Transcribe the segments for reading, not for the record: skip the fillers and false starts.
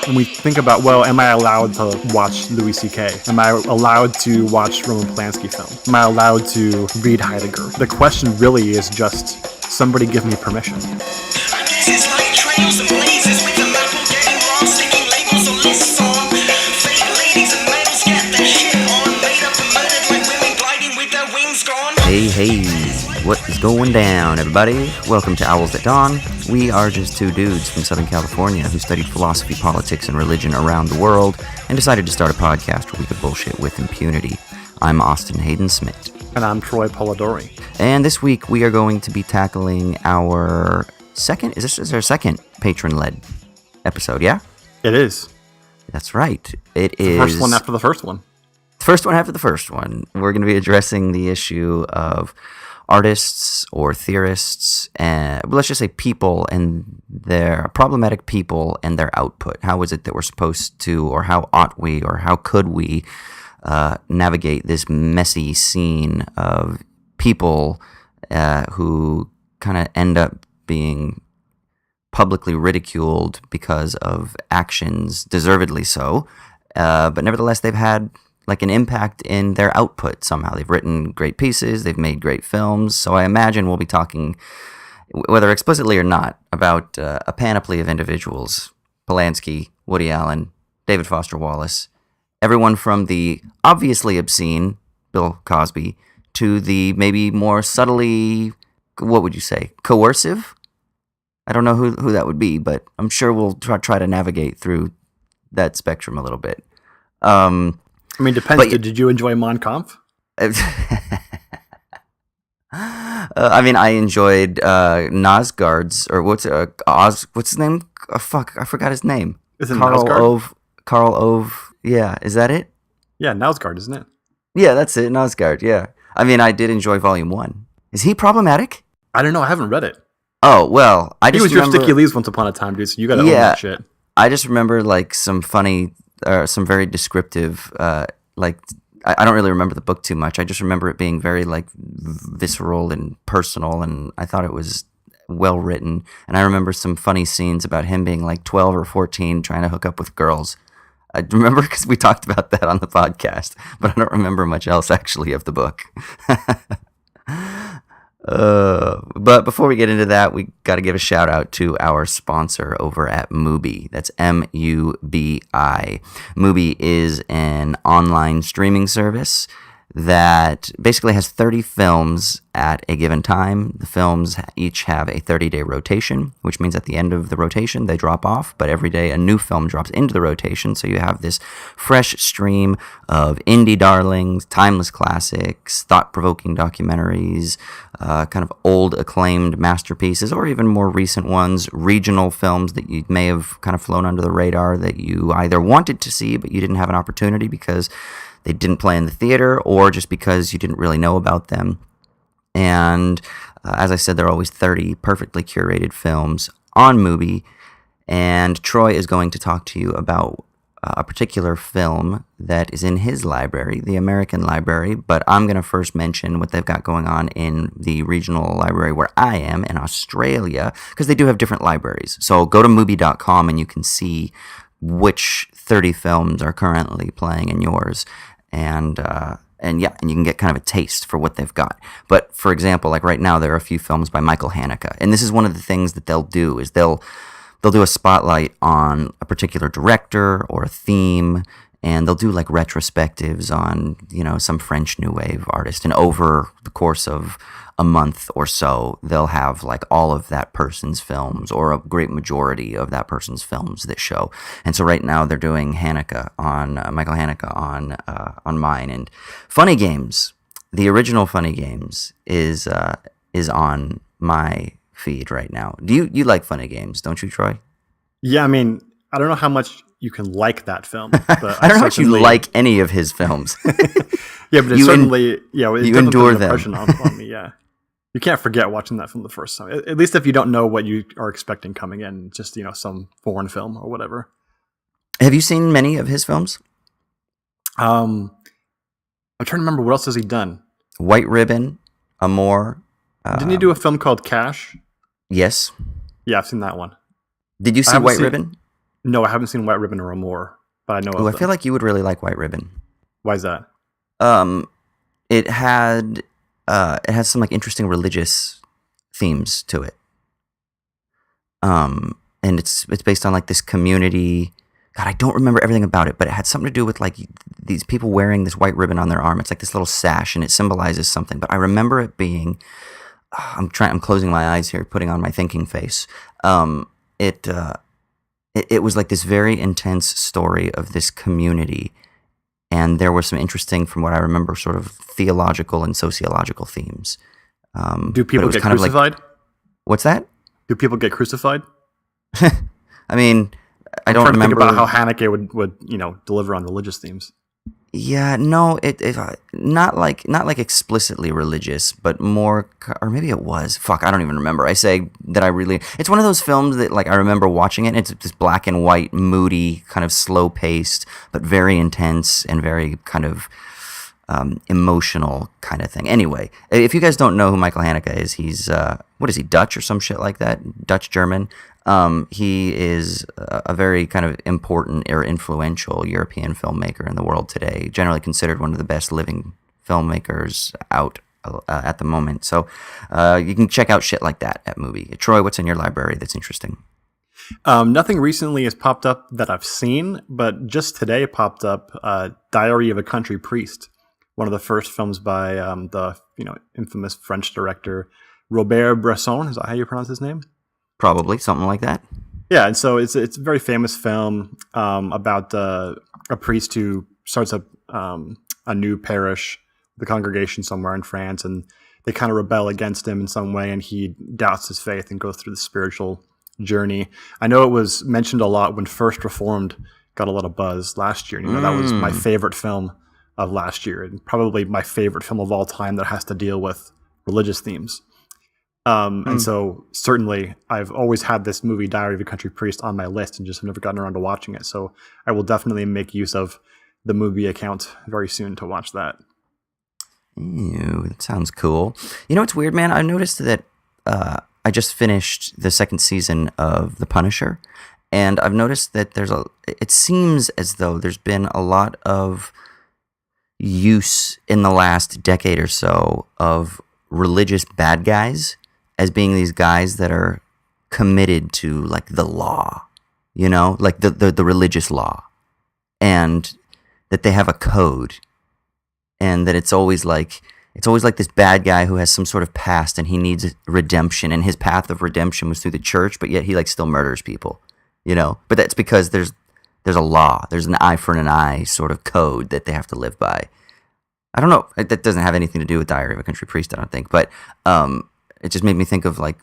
When we think about, well, am I allowed to watch Louis C.K.? Am I allowed to watch Roman Polanski film? Am I allowed to read Heidegger? The question really is just, somebody give me permission. Hey, what is going down, everybody? Welcome to Owls at Dawn. We are just two dudes from Southern California who studied philosophy, politics, and religion around the world and decided to start a podcast where we could bullshit with impunity. I'm Austin Hayden Smith. And I'm Troy Polidori. And this week we are going to be tackling our second, is this our second patron-led episode, yeah? It is. That's right. It is. The first one after the first one. First one after the first one. We're going to be addressing the issue of artists or theorists, and let's just say people and their problematic people and their output. How is it that we're supposed to, or how ought we, or how could we navigate this messy scene of people who kind of end up being publicly ridiculed because of actions, deservedly so, but nevertheless they've had like an impact in their output somehow. They've written great pieces, they've made great films, so I imagine we'll be talking, whether explicitly or not, about a panoply of individuals. Polanski, Woody Allen, David Foster Wallace, everyone from the obviously obscene Bill Cosby to the maybe more subtly, what would you say, coercive? I don't know who that would be, but I'm sure we'll try to navigate through that spectrum a little bit. I mean, depends. Did you enjoy Mein Kampf? I mean, I enjoyed Nosgard's, or what's his name? Oh, fuck, I forgot his name. Is it Nosgard? Karl Ove. Yeah, is that it? Yeah, Nosgard, isn't it? Yeah, that's it, Nosgard, yeah. I mean, I did enjoy Volume 1. Is he problematic? I don't know, I haven't read it. Oh, well, He was your Sticky Leaves once upon a time, dude, so you gotta own that shit. I just remember, like, some funny, some very descriptive, like, I don't really remember the book too much. I just remember it being very, like, visceral and personal, and I thought it was well written. And I remember some funny scenes about him being, like, 12 or 14 trying to hook up with girls. I remember because we talked about that on the podcast, but I don't remember much else, actually, of the book. But before we get into that, we got to give a shout out to our sponsor over at Mubi. That's M-U-B-I. Mubi is an online streaming service that basically has 30 films at a given time. The films each have a 30-day rotation, which means at the end of the rotation, they drop off, but every day a new film drops into the rotation, so you have this fresh stream of indie darlings, timeless classics, thought-provoking documentaries, kind of old acclaimed masterpieces, or even more recent ones, regional films that you may have kind of flown under the radar that you either wanted to see, but you didn't have an opportunity because they didn't play in the theater, or just because you didn't really know about them. And as I said, there are always 30 perfectly curated films on Mubi. And Troy is going to talk to you about a particular film that is in his library, the American Library. But I'm going to first mention what they've got going on in the regional library where I am in Australia, because they do have different libraries. So go to Mubi.com and you can see which 30 films are currently playing in yours. And you can get kind of a taste for what they've got. But for example, like right now, there are a few films by Michael Haneke, and this is one of the things that they'll do is they'll do a spotlight on a particular director or a theme, and they'll do like retrospectives on, you know, some French New Wave artist, and over the course of a month or so, they'll have like all of that person's films, or a great majority of that person's films that show. And so right now they're doing Michael Haneke on mine. And Funny Games, the original Funny Games is on my feed right now. Do you like Funny Games, don't you, Troy? Yeah, I mean, I don't know how much you can like that film, but I don't know if you like any of his films. Yeah, but it's certainly you endure them. On me, yeah. You can't forget watching that film the first time. At least if you don't know what you are expecting coming in, just, you know, some foreign film or whatever. Have you seen many of his films? I'm trying to remember, what else has he done? White Ribbon, Amour. Didn't he do a film called Cash? Yes. Yeah, I've seen that one. Did you see White Ribbon? No, I haven't seen White Ribbon or more, but I know of I them. feel like you would really like White Ribbon. Why is that? It has some like interesting religious themes to it. And it's based on like this community. God, I don't remember everything about it, but it had something to do with like these people wearing this white ribbon on their arm. It's like this little sash, and it symbolizes something. But I remember it being. I'm closing my eyes here, putting on my thinking face. It was like this very intense story of this community, and there were some interesting, from what I remember, sort of theological and sociological themes. Do people get crucified? What's that? Do people get crucified? I mean, I don't remember. Think about how Haneke would deliver on religious themes. Yeah, no, it not like explicitly religious, but more, or maybe it was. Fuck, I don't even remember. I say that it's one of those films that like I remember watching it. And it's this black and white, moody, kind of slow paced, but very intense and very kind of emotional kind of thing. Anyway, if you guys don't know who Michael Haneke is, he's what is he, Dutch or some shit like that? Dutch German. He is a very kind of important or influential European filmmaker in the world today, generally considered one of the best living filmmakers out at the moment. So you can check out shit like that at Mubi. Troy, what's in your library that's interesting? Nothing recently has popped up that I've seen, but just today popped up Diary of a Country Priest, one of the first films by the infamous French director Robert Bresson. Is that how you pronounce his name? Probably something like that. Yeah, and so it's a very famous film about a priest who starts up a new parish, the congregation somewhere in France, and they kind of rebel against him in some way, and he doubts his faith and goes through the spiritual journey. I know it was mentioned a lot when First Reformed got a lot of buzz last year. That was my favorite film of last year, and probably my favorite film of all time that has to deal with religious themes. And so certainly I've always had this movie Diary of a Country Priest on my list and just have never gotten around to watching it. So I will definitely make use of the Mubi account very soon to watch that. Ew, that sounds cool. You know, it's weird, man. I noticed that I just finished the second season of The Punisher, and I've noticed that it seems as though there's been a lot of use in the last decade or so of religious bad guys as being these guys that are committed to like the law, like the religious law, and that they have a code, and that it's always like this bad guy who has some sort of past and he needs redemption, and his path of redemption was through the church, but yet he like still murders people, but that's because there's a law, there's an eye for an eye sort of code that they have to live by. I don't know. That doesn't have anything to do with Diary of a Country Priest, I don't think. But it just made me think of like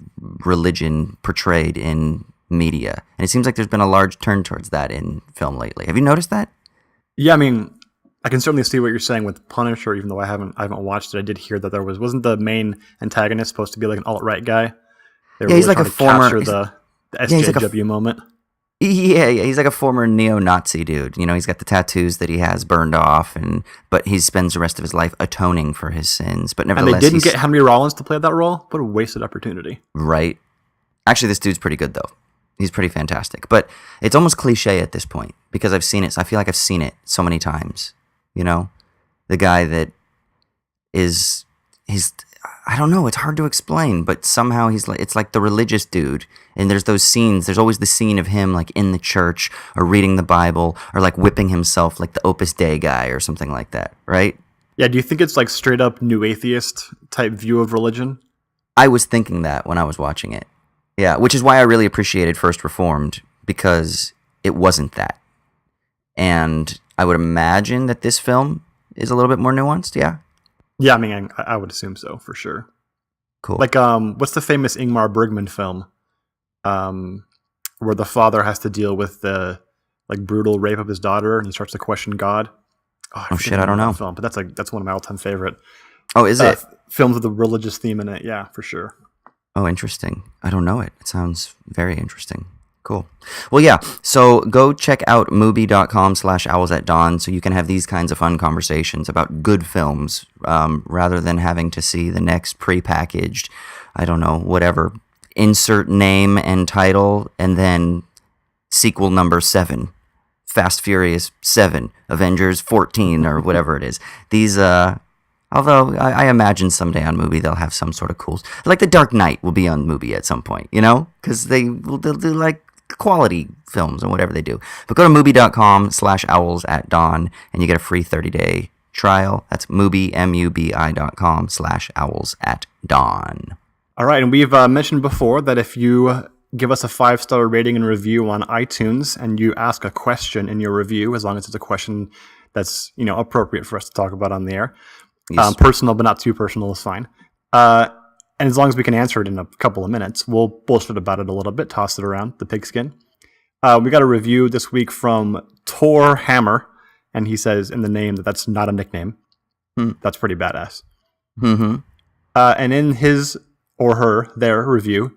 religion portrayed in media, and it seems like there's been a large turn towards that in film lately. Have you noticed that? Yeah, I mean, I can certainly see what you're saying with Punisher, even though I haven't watched it. I did hear that there wasn't the main antagonist supposed to be like an alt-right guy? They were he's really like a trying to former capture the SJW moment. Yeah, he's like a former neo-Nazi dude. He's got the tattoos that he has burned off, but he spends the rest of his life atoning for his sins. But nevertheless, and they didn't get Henry Rollins to play that role. What a wasted opportunity. Right. Actually, this dude's pretty good, though. He's pretty fantastic. But it's almost cliche at this point because I've seen it. So I feel like I've seen it so many times. The guy that he's I don't know, it's hard to explain, but somehow it's like the religious dude, and there's those scenes, there's always the scene of him like in the church or reading the Bible or like whipping himself like the Opus Dei guy or something like that, right? Yeah, do you think it's like straight up new atheist type view of religion? I was thinking that when I was watching it. Yeah, which is why I really appreciated First Reformed, because it wasn't that. And I would imagine that this film is a little bit more nuanced, yeah? Yeah, I mean, I would assume so, for sure. Cool. Like, what's the famous Ingmar Bergman film where the father has to deal with the like brutal rape of his daughter and he starts to question God? Oh shit, I don't know. Film, but that's one of my all-time favorite. Oh, is it? Films with a religious theme in it, yeah, for sure. Oh, interesting. I don't know it. It sounds very interesting. Cool. Well, yeah, so go check out Mubi.com/owlsatdawn so you can have these kinds of fun conversations about good films rather than having to see the next prepackaged, I don't know, whatever, insert name and title and then sequel number 7, Fast Furious 7, Avengers 14, or whatever it is. These, although I imagine someday on Mubi they'll have some sort of cool, like The Dark Knight will be on Mubi at some point, because they'll do like quality films and whatever they do. But go to Mubi.com/owls@dawn and you get a free 30-day trial. That's Mubi, Mubi.com/owls@dawn. All right, and we've mentioned before that if you give us a 5-star rating and review on iTunes and you ask a question in your review, as long as it's a question that's appropriate for us to talk about on the air, Yes. personal but not too personal is fine. And as long as we can answer it in a couple of minutes, we'll bullshit about it a little bit, toss it around, the pigskin. We got a review this week from Tor Hammer, and he says in the name that's not a nickname. That's pretty badass. Mm-hmm. And in his or their review,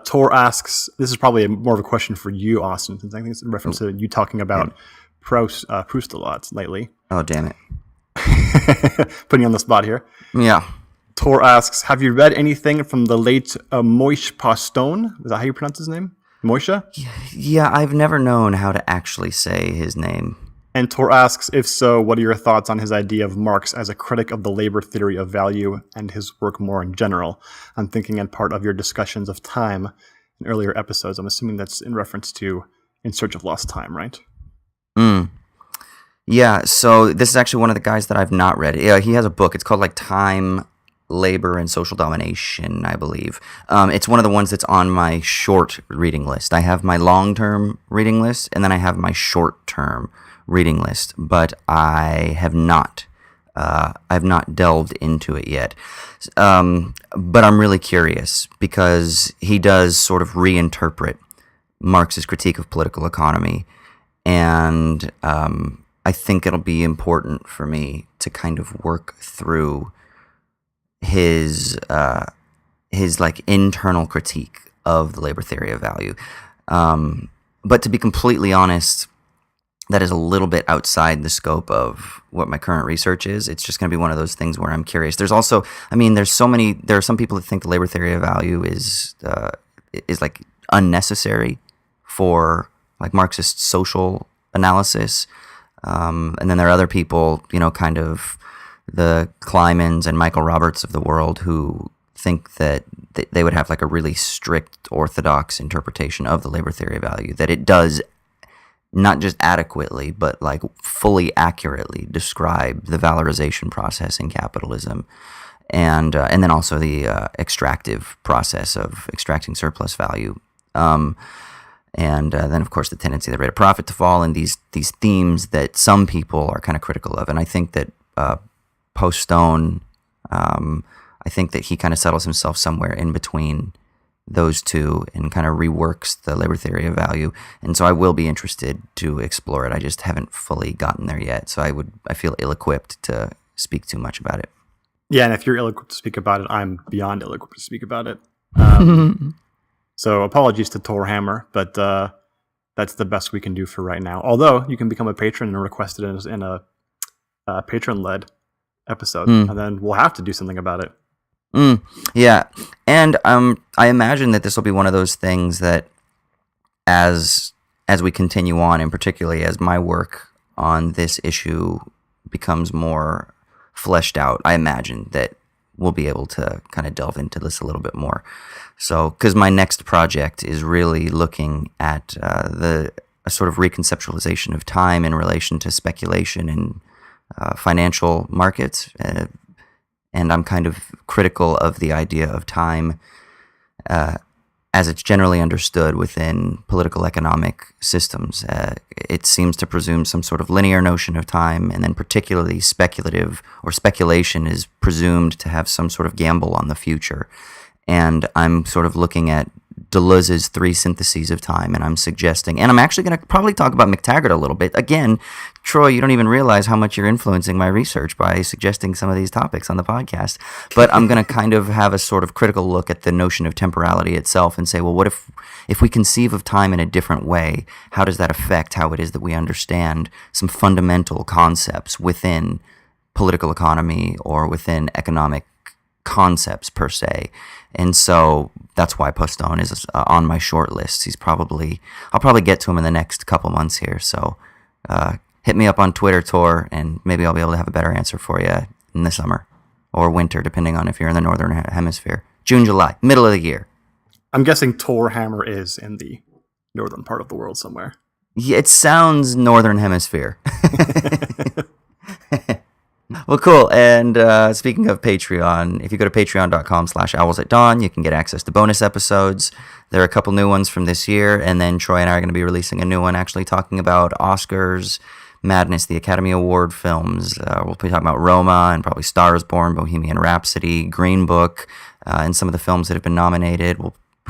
Tor asks, this is probably more of a question for you, Austin, since I think it's in reference to you talking about Proust a lot lately. Oh, damn it. Putting you on the spot here. Yeah. Tor asks, have you read anything from the late Moishe Postone? Is that how you pronounce his name? Moishe? Yeah, I've never known how to actually say his name. And Tor asks, if so, what are your thoughts on his idea of Marx as a critic of the labor theory of value and his work more in general? I'm thinking in part of your discussions of time in earlier episodes. I'm assuming that's in reference to In Search of Lost Time, right? Yeah, so this is actually one of the guys that I've not read. Yeah, he has a book. It's called like Time, Labor, and Social Domination, I believe. It's one of the ones that's on my short reading list. I have my long-term reading list, and then I have my short-term reading list, but I have not delved into it yet. But I'm really curious because he does sort of reinterpret Marx's critique of political economy, and I think it'll be important for me to kind of work through his like internal critique of the labor theory of value. But to be completely honest, that is a little bit outside the scope of what my current research is. It's just going to be one of those things where I'm curious. There's also, there are some people that think the labor theory of value is like unnecessary for like Marxist social analysis. And then there are other people, kind of the Klymans and Michael Roberts of the world who think that they would have like a really strict orthodox interpretation of the labor theory of value, that it does not just adequately, but like fully accurately describe the valorization process in capitalism, and then also the extractive process of extracting surplus value, and then of course the tendency of the rate of profit to fall, and these themes that some people are kind of critical of. And I think that Postone, I think that he kind of settles himself somewhere in between those two and kind of reworks the labor theory of value. And so I will be interested to explore it. I just haven't fully gotten there yet. So I feel ill-equipped to speak too much about it. Yeah, and if you're ill-equipped to speak about it, I'm beyond ill-equipped to speak about it. So apologies to Tor Hammer, but that's the best we can do for right now. Although you can become a patron and request it in a patron-led episode, and then we'll have to do something about it. Yeah, and I imagine that this will be one of those things that as we continue on, and particularly as my work on this issue becomes more fleshed out, I imagine that we'll be able to kind of delve into this a little bit more. So, because my next project is really looking at a sort of reconceptualization of time in relation to speculation and financial markets. And I'm kind of critical of the idea of time as it's generally understood within political economic systems. It seems to presume some sort of linear notion of time, and then particularly speculative or speculation is presumed to have some sort of gamble on the future. And I'm sort of looking at Deleuze's 3 syntheses of time, and I'm suggesting, and I'm actually going to probably talk about McTaggart a little bit. Again, Troy, you don't even realize how much you're influencing my research by suggesting some of these topics on the podcast. But I'm going to kind of have a sort of critical look at the notion of temporality itself and say, well, what if we conceive of time in a different way? How does that affect how it is that we understand some fundamental concepts within political economy or within economic concepts per se. And so that's why Postone is on my short list. I'll probably get to him in the next couple months here. So hit me up on Twitter, Tor, and maybe I'll be able to have a better answer for you in the summer or winter, depending on if you're in the northern hemisphere. June, July, middle of the year. I'm guessing Tor Hammer is in the northern part of the world somewhere. Yeah, it sounds northern hemisphere. Well, cool. And speaking of Patreon, if you go to patreon.com/owlsatdawn, you can get access to bonus episodes. There are a couple new ones from this year, and then Troy and I are going to be releasing a new one actually talking about Oscars, Madness, the Academy Award films. We'll be talking about Roma and probably Stars Born, Bohemian Rhapsody, Green Book, and some of the films that have been nominated.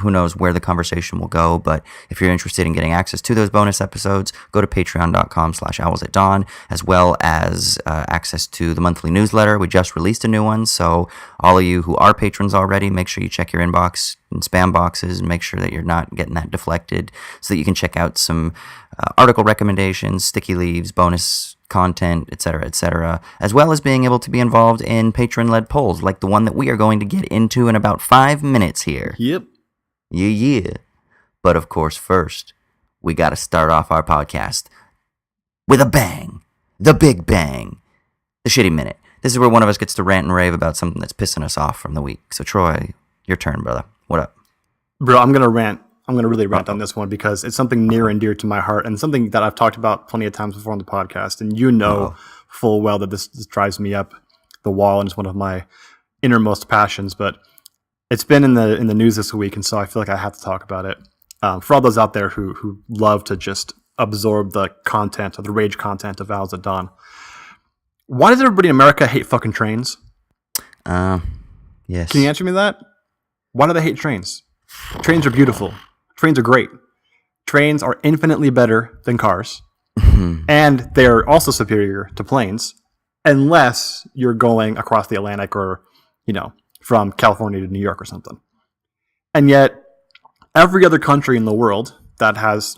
Who knows where the conversation will go, but if you're interested in getting access to those bonus episodes, go to patreon.com/owlsatdawn, as well as access to the monthly newsletter. We just released a new one, so all of you who are patrons already, make sure you check your inbox and spam boxes and make sure that you're not getting that deflected so that you can check out some article recommendations, sticky leaves, bonus content, etc., as well as being able to be involved in patron-led polls like the one that we are going to get into in about 5 minutes here. Yep. Yeah. But of course, first, we got to start off our podcast with a bang. The big bang. The shitty minute. This is where one of us gets to rant and rave about something that's pissing us off from the week. So, Troy, your turn, brother. What up? Bro, I'm going to rant. I'm going to really rant on this one because it's something near and dear to my heart and something that I've talked about plenty of times before on the podcast. And you know full well that this drives me up the wall and it's one of my innermost passions. But it's been in the news this week, and so I feel like I have to talk about it. For all those out there who love to just absorb the content, or the rage content of Owls at Dawn, why does everybody in America hate fucking trains? Yes. Can you answer me that? Why do they hate trains? Trains are beautiful. Trains are great. Trains are infinitely better than cars, and they're also superior to planes, unless you're going across the Atlantic or, from California to New York or something. And yet, every other country in the world that has,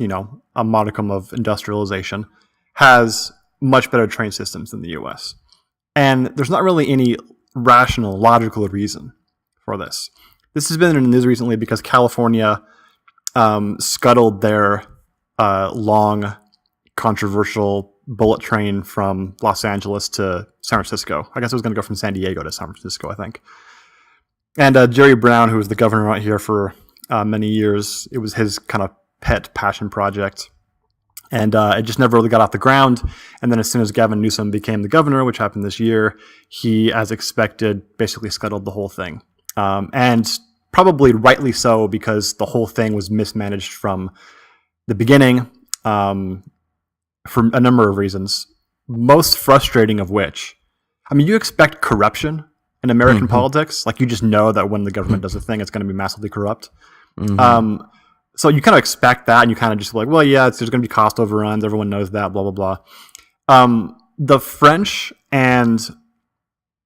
a modicum of industrialization has much better train systems than the U.S. And there's not really any rational, logical reason for this. This has been in the news recently because California scuttled their long, controversial bullet train from Los Angeles to San Francisco. I guess it was going to go from San Diego to San Francisco, I think. And Jerry Brown, who was the governor out here for many years, it was his kind of pet passion project. And it just never really got off the ground. And then as soon as Gavin Newsom became the governor, which happened this year, he, as expected, basically scuttled the whole thing. And probably rightly so, because the whole thing was mismanaged from the beginning for a number of reasons. Most frustrating of which, you expect corruption in American politics. Like, you just know that when the government does a thing, it's going to be massively corrupt. So you kind of expect that, and you kind of just like, well, yeah, there's going to be cost overruns. Everyone knows that, blah, blah, blah. The French and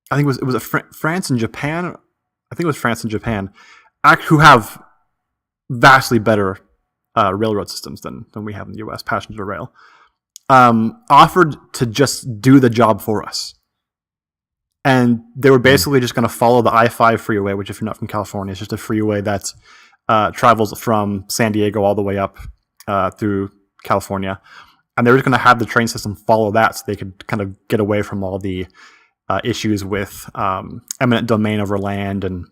I think it was France and Japan. I think it was France and Japan, who have vastly better railroad systems than we have in the U.S., passenger rail, offered to just do the job for us. And they were basically just going to follow the I-5 freeway, which if you're not from California, is just a freeway that travels from San Diego all the way up through California. And they were just going to have the train system follow that so they could kind of get away from all the issues with eminent domain over land and,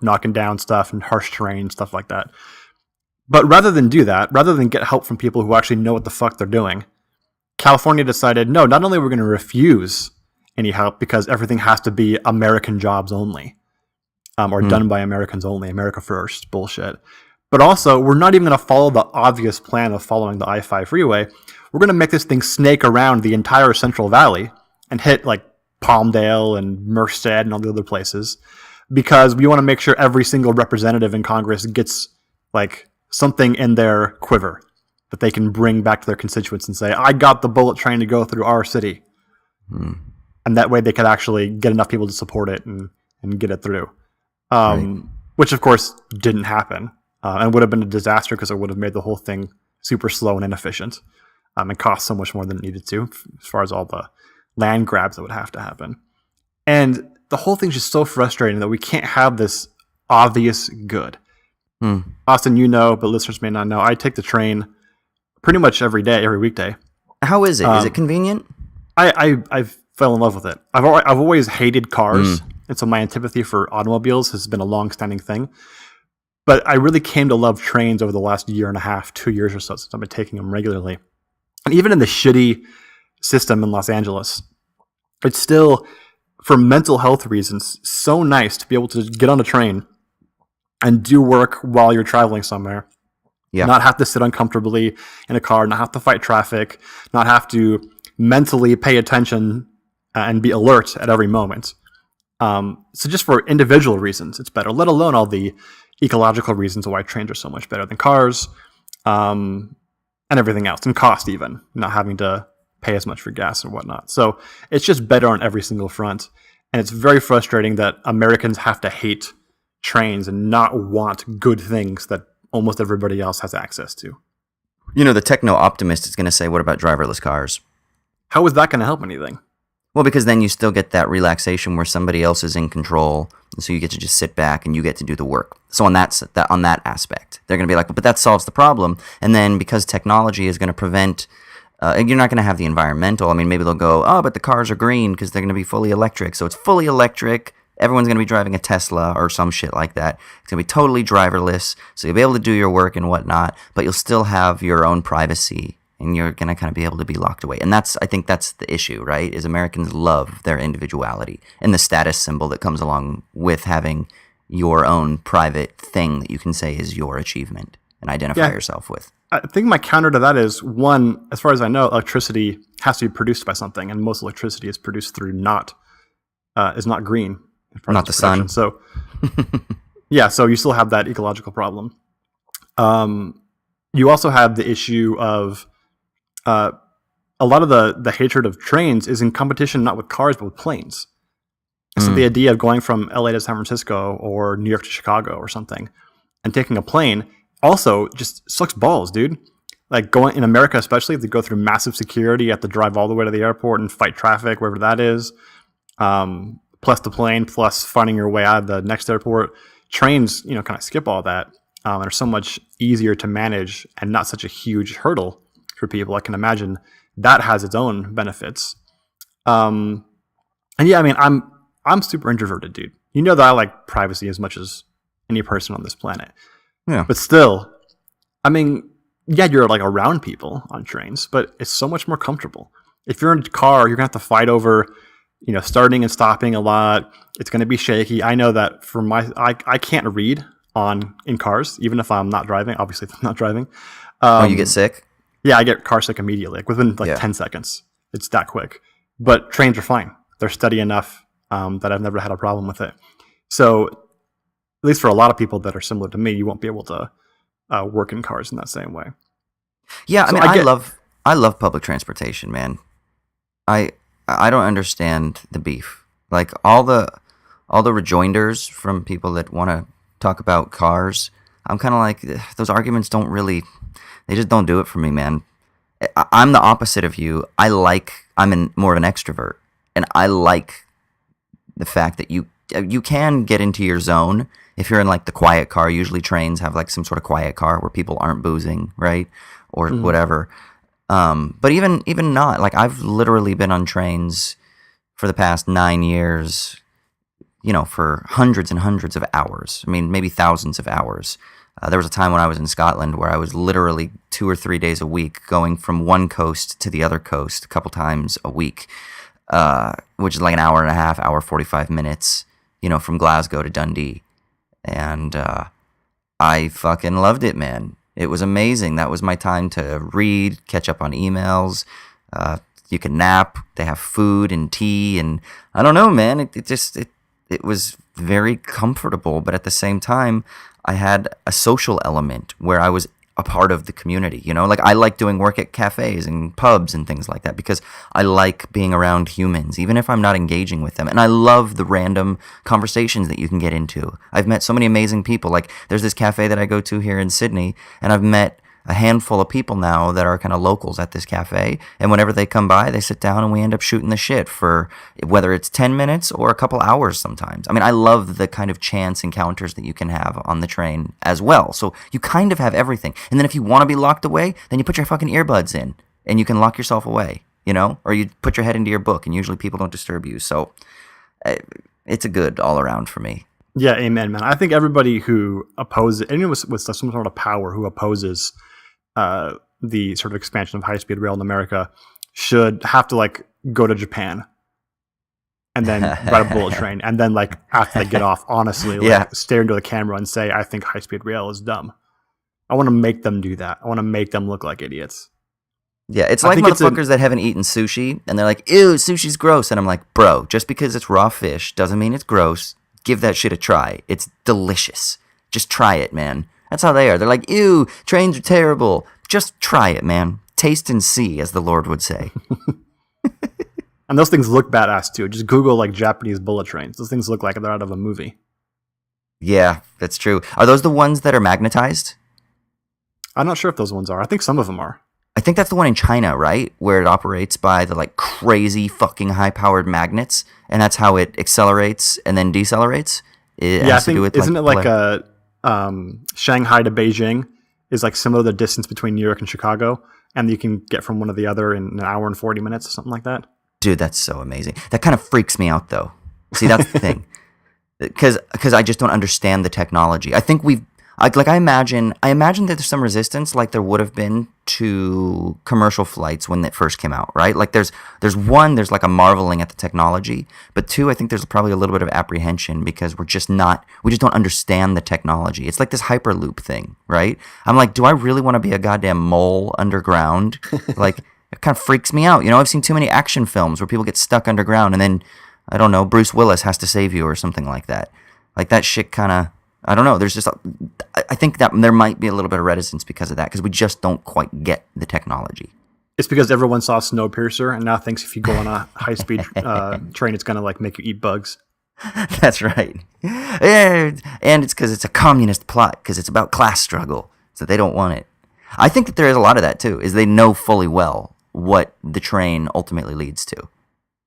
knocking down stuff and harsh terrain, stuff like that. But rather than do that, rather than get help from people who actually know what the fuck they're doing, California decided, no, not only are we going to refuse any help because everything has to be American jobs only, or done by Americans only, America first, bullshit. But also, we're not even going to follow the obvious plan of following the I-5 freeway. We're going to make this thing snake around the entire Central Valley and hit like Palmdale and Merced and all the other places, because we want to make sure every single representative in Congress gets like something in their quiver that they can bring back to their constituents and say, I got the bullet train to go through our city. And that way they could actually get enough people to support it and get it through. Which of course didn't happen, and would have been a disaster because it would have made the whole thing super slow and inefficient, and cost so much more than it needed to, as far as all the land grabs that would have to happen. And the whole thing's just so frustrating that we can't have this obvious good. Austin, you know, but listeners may not know, I take the train pretty much every day, every weekday. How is it? Is it convenient? I fell in love with it. I've always hated cars, and so my antipathy for automobiles has been a long-standing thing. But I really came to love trains over the last year and a half, 2 years or so, since I've been taking them regularly. And even in the shitty system in Los Angeles, it's still, for mental health reasons, so nice to be able to get on a train and do work while you're traveling somewhere. Yeah. Not have to sit uncomfortably in a car, not have to fight traffic, not have to mentally pay attention and be alert at every moment. So just for individual reasons, it's better, let alone all the ecological reasons why trains are so much better than cars, and everything else, and cost even, not having to pay as much for gas or whatnot. So it's just better on every single front. And it's very frustrating that Americans have to hate trains and not want good things that almost everybody else has access to. You know, the techno-optimist is going to say, what about driverless cars? How is that going to help anything? Well, because then you still get that relaxation where somebody else is in control, and so you get to just sit back and you get to do the work. So on that aspect, they're going to be like, but that solves the problem. And then because technology is going to prevent, you're not going to have the environmental. I mean, maybe they'll go, oh, but the cars are green because they're going to be fully electric. So it's fully electric. Everyone's going to be driving a Tesla or some shit like that. It's going to be totally driverless, so you'll be able to do your work and whatnot, but you'll still have your own privacy, and you're going to kind of be able to be locked away. And I think that's the issue, right? Is Americans love their individuality and the status symbol that comes along with having your own private thing that you can say is your achievement and identify yourself with. I think my counter to that is, one, as far as I know, electricity has to be produced by something, and most electricity is produced through is not green. Not the sun. So, yeah, so you still have that ecological problem. You also have the issue of a lot of the hatred of trains is in competition not with cars but with planes. So the idea of going from LA to San Francisco or New York to Chicago or something and taking a plane also just sucks balls, dude. Like going in America, especially, if they go through massive security, you have to drive all the way to the airport and fight traffic, wherever that is. Plus the plane, plus finding your way out of the next airport. Trains, kind of skip all that. And are so much easier to manage and not such a huge hurdle for people. I can imagine that has its own benefits. And yeah, I mean, I'm super introverted, dude. You know that I like privacy as much as any person on this planet. Yeah. But still, I mean, yeah, you're like around people on trains, but it's so much more comfortable. If you're in a car, you're gonna have to fight over, starting and stopping a lot. It's gonna be shaky. I know that for I can't read in cars, even if I'm not driving. Obviously, if I'm not driving. You get sick? Yeah, I get car sick immediately, within 10 seconds. It's that quick. But trains are fine. They're steady enough that I've never had a problem with it. So, at least for a lot of people that are similar to me, you won't be able to work in cars in that same way. Yeah, so I love public transportation, man. I don't understand the beef. Like all the rejoinders from people that want to talk about cars. I'm kind of like, those arguments they just don't do it for me, man. I'm the opposite of you. I'm more of an extrovert, and I like the fact that you can get into your zone if you're in like the quiet car. Usually trains have like some sort of quiet car where people aren't boozing, right? Or whatever. But even not, like I've literally been on trains for the past 9 years, for hundreds and hundreds of hours. I mean, maybe thousands of hours. There was a time when I was in Scotland where I was literally 2 or 3 days a week going from one coast to the other coast a couple times a week, which is like an hour and a half, hour 45 minutes, from Glasgow to Dundee. And I fucking loved it, man. It was amazing. That was my time to read, catch up on emails. You can nap. They have food and tea. And I don't know, man. It was very comfortable. But at the same time, I had a social element where I was a part of the community, like I like doing work at cafes and pubs and things like that because I like being around humans, even if I'm not engaging with them. And I love the random conversations that you can get into. I've met so many amazing people. Like there's this cafe that I go to here in Sydney, and I've met a handful of people now that are kind of locals at this cafe. And whenever they come by, they sit down and we end up shooting the shit for whether it's 10 minutes or a couple hours sometimes. I mean, I love the kind of chance encounters that you can have on the train as well. So you kind of have everything. And then if you want to be locked away, then you put your fucking earbuds in and you can lock yourself away, you know, or you put your head into your book and usually people don't disturb you. So it's a good all around for me. Yeah, amen, man. I think everybody who opposes, anyone with some sort of power who opposes the sort of expansion of high-speed rail in America should have to like go to Japan and then ride a bullet train, and then like after they get off, honestly, like stare into the camera and say, "I think high-speed rail is dumb." I want to make them do that. I want to make them look like idiots. Yeah, it's like motherfuckers that haven't eaten sushi and they're like, "Ew, sushi's gross," and I'm like, "Bro, just because it's raw fish doesn't mean it's gross. Give that shit a try. It's delicious. Just try it, man." That's how they are. They're like, "Ew, trains are terrible." Just try it, man. Taste and see, as the Lord would say. And those things look badass too. Just Google like Japanese bullet trains. Those things look like they're out of a movie. Yeah, that's true. Are those the ones that are magnetized? I'm not sure if those ones are. I think some of them are. I think that's the one in China, right? Where it operates by the like crazy fucking high-powered magnets, and that's how it accelerates and then decelerates. I think isn't it like a Shanghai to Beijing is like similar to the distance between New York and Chicago, and you can get from one to the other in an hour and 40 minutes or something like that. Dude, that's so amazing. That kind of freaks me out, though. See, that's the thing, because I just don't understand the technology. I think I imagine that there's some resistance, like there would have been to commercial flights when it first came out, right? Like there's like a marveling at the technology, but two, I think there's probably a little bit of apprehension because we just don't understand the technology. It's like this Hyperloop thing, right? I'm like, do I really want to be a goddamn mole underground? Like, it kind of freaks me out. You know, I've seen too many action films where people get stuck underground and then, I don't know, Bruce Willis has to save you or something like that. Like that shit kind of, I don't know. I think that there might be a little bit of reticence because of that, because we just don't quite get the technology. It's because everyone saw Snowpiercer and now thinks if you go on a high-speed train, it's going to like make you eat bugs. That's right. And it's because it's a communist plot, because it's about class struggle, so they don't want it. I think that there is a lot of that too, is they know fully well what the train ultimately leads to.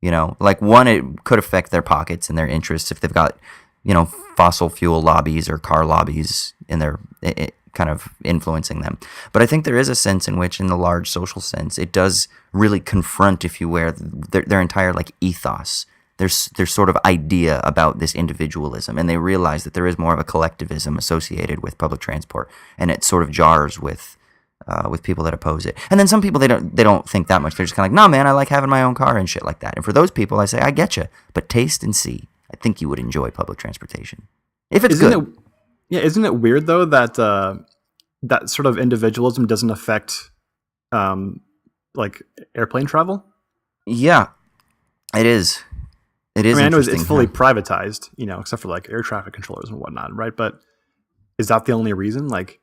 You know, like one, it could affect their pockets and their interests if they've got, you know, fossil fuel lobbies or car lobbies in their kind of influencing them. But I think there is a sense in which, in the large social sense, it does really confront, if you will, their entire like ethos. There's sort of idea about this individualism, and they realize that there is more of a collectivism associated with public transport, and it sort of jars with people that oppose it. And then some people, they don't think that much. They're just kind of like, "No, man, I like having my own car and shit like that." And for those people, I say, I get you, but taste and see. I think you would enjoy public transportation if it's good. Isn't it weird though that that sort of individualism doesn't affect like airplane travel? Yeah, it is. It is. I mean, I know it's fully privatized, you know, except for like air traffic controllers and whatnot, right? But is that the only reason? Like,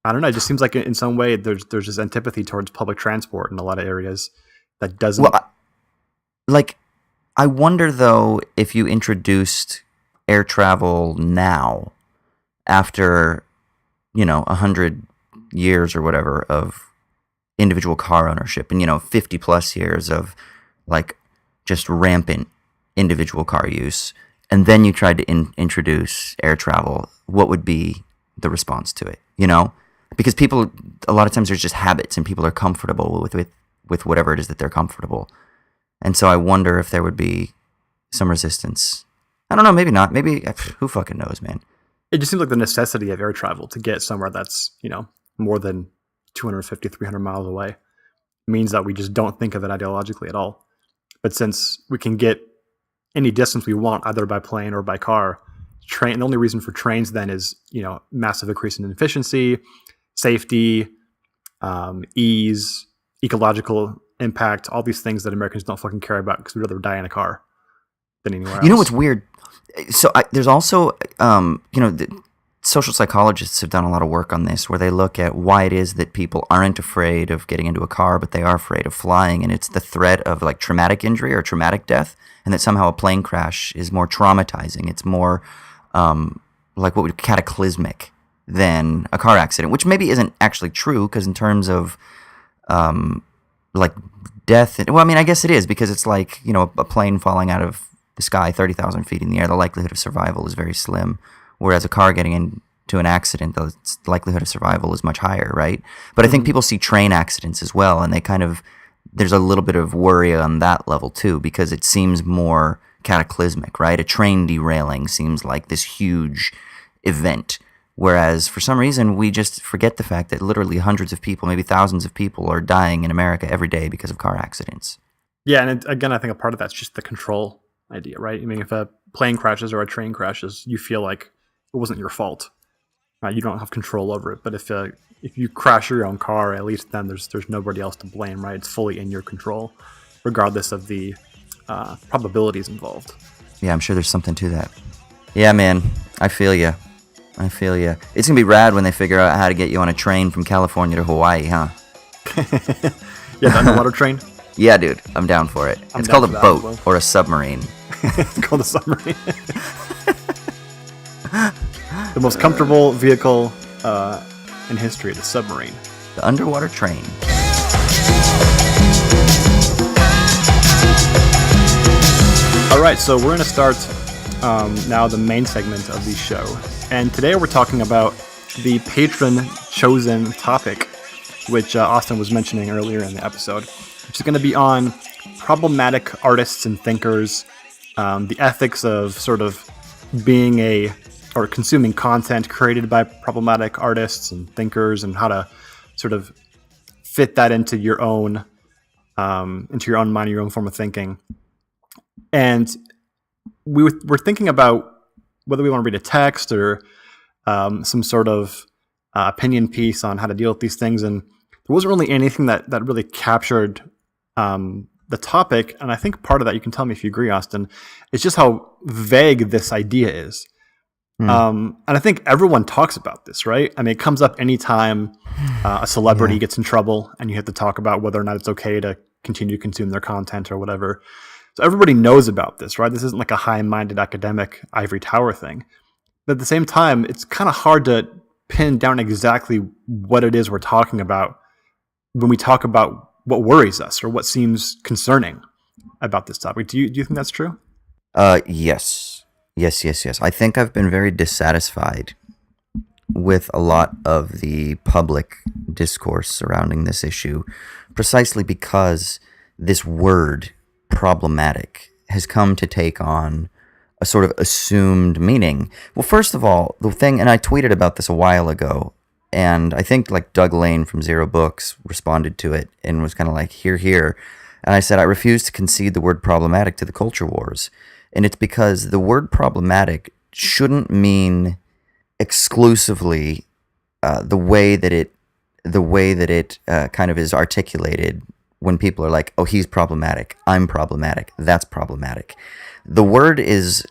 I don't know. It just seems like in some way there's this antipathy towards public transport in a lot of areas that doesn't. Well, I wonder, though, if you introduced air travel now, after, 100 years or whatever of individual car ownership and, 50 plus years of, like, just rampant individual car use, and then you tried to introduce air travel, what would be the response to it, Because people, a lot of times there's just habits and people are comfortable with whatever it is that they're comfortable. And so I wonder if there would be some resistance. I don't know, maybe not. Maybe, who fucking knows, man? It just seems like the necessity of air travel to get somewhere that's, more than 250, 300 miles away means that we just don't think of it ideologically at all. But since we can get any distance we want, either by plane or by car, the only reason for trains then is, massive increase in efficiency, safety, ease, ecological impact, all these things that Americans don't fucking care about because we'd rather die in a car than anywhere else. You know what's weird? So there's also, the social psychologists have done a lot of work on this where they look at why it is that people aren't afraid of getting into a car, but they are afraid of flying. And it's the threat of like traumatic injury or traumatic death. And that somehow a plane crash is more traumatizing. It's more like cataclysmic than a car accident, which maybe isn't actually true, because in terms of like death, well, I mean, I guess it is, because it's like, you know, a plane falling out of the sky 30,000 feet in the air, the likelihood of survival is very slim, whereas a car getting into an accident, the likelihood of survival is much higher, right? But I think people see train accidents as well, and they kind of, there's a little bit of worry on that level too, because it seems more cataclysmic, right? A train derailing seems like this huge event, whereas for some reason we just forget the fact that literally hundreds of people, maybe thousands of people, are dying in America every day because of car accidents. Yeah, and again, I think a part of that's just the control idea, right? I mean, if a plane crashes or a train crashes, you feel like it wasn't your fault, right? You don't have control over it. But if you crash your own car, at least then there's nobody else to blame, right? It's fully in your control, regardless of the probabilities involved. Yeah, I'm sure there's something to that. Yeah, man, I feel you. I feel you. It's going to be rad when they figure out how to get you on a train from California to Hawaii, huh? Yeah, the underwater train? Yeah, dude, I'm down for it. It's called a boat or a submarine. It's called a submarine. The most comfortable vehicle in history, the submarine. The underwater train. All right, so we're going to start now the main segment of the show. And today we're talking about the patron-chosen topic, which Austin was mentioning earlier in the episode, which is going to be on problematic artists and thinkers, the ethics of sort of being or consuming content created by problematic artists and thinkers, and how to sort of fit that into your own mind, your own form of thinking. And we're thinking about whether we want to read a text or some sort of opinion piece on how to deal with these things. And there wasn't really anything that really captured the topic. And I think part of that, you can tell me if you agree, Austin, is just how vague this idea is. And I think everyone talks about this, right? I mean, it comes up anytime a celebrity gets in trouble and you have to talk about whether or not it's okay to continue to consume their content or whatever. So everybody knows about this, right? This isn't like a high-minded academic ivory tower thing. But at the same time, it's kind of hard to pin down exactly what it is we're talking about when we talk about what worries us or what seems concerning about this topic. Do you think that's true? Yes. I think I've been very dissatisfied with a lot of the public discourse surrounding this issue, precisely because this word problematic has come to take on a sort of assumed meaning. Well, first of all, the thing, and I tweeted about this a while ago, and I think like Doug Lane from Zero Books responded to it and was kind of like, here. And I said, I refuse to concede the word problematic to the culture wars. And it's because the word problematic shouldn't mean exclusively the way that it kind of is articulated when people are like, oh, he's problematic, I'm problematic, that's problematic. The word it's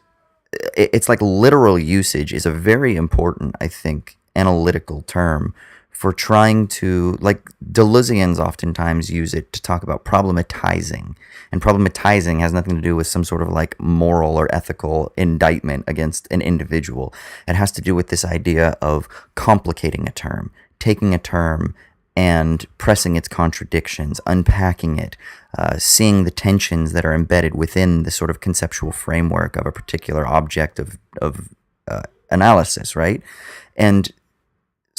like literal usage is a very important, I think, analytical term for trying to, like, Deleuzians oftentimes use it to talk about problematizing. And problematizing has nothing to do with some sort of like moral or ethical indictment against an individual. It has to do with this idea of complicating a term, taking a term and pressing its contradictions, unpacking it, seeing the tensions that are embedded within the sort of conceptual framework of a particular object of analysis, right? And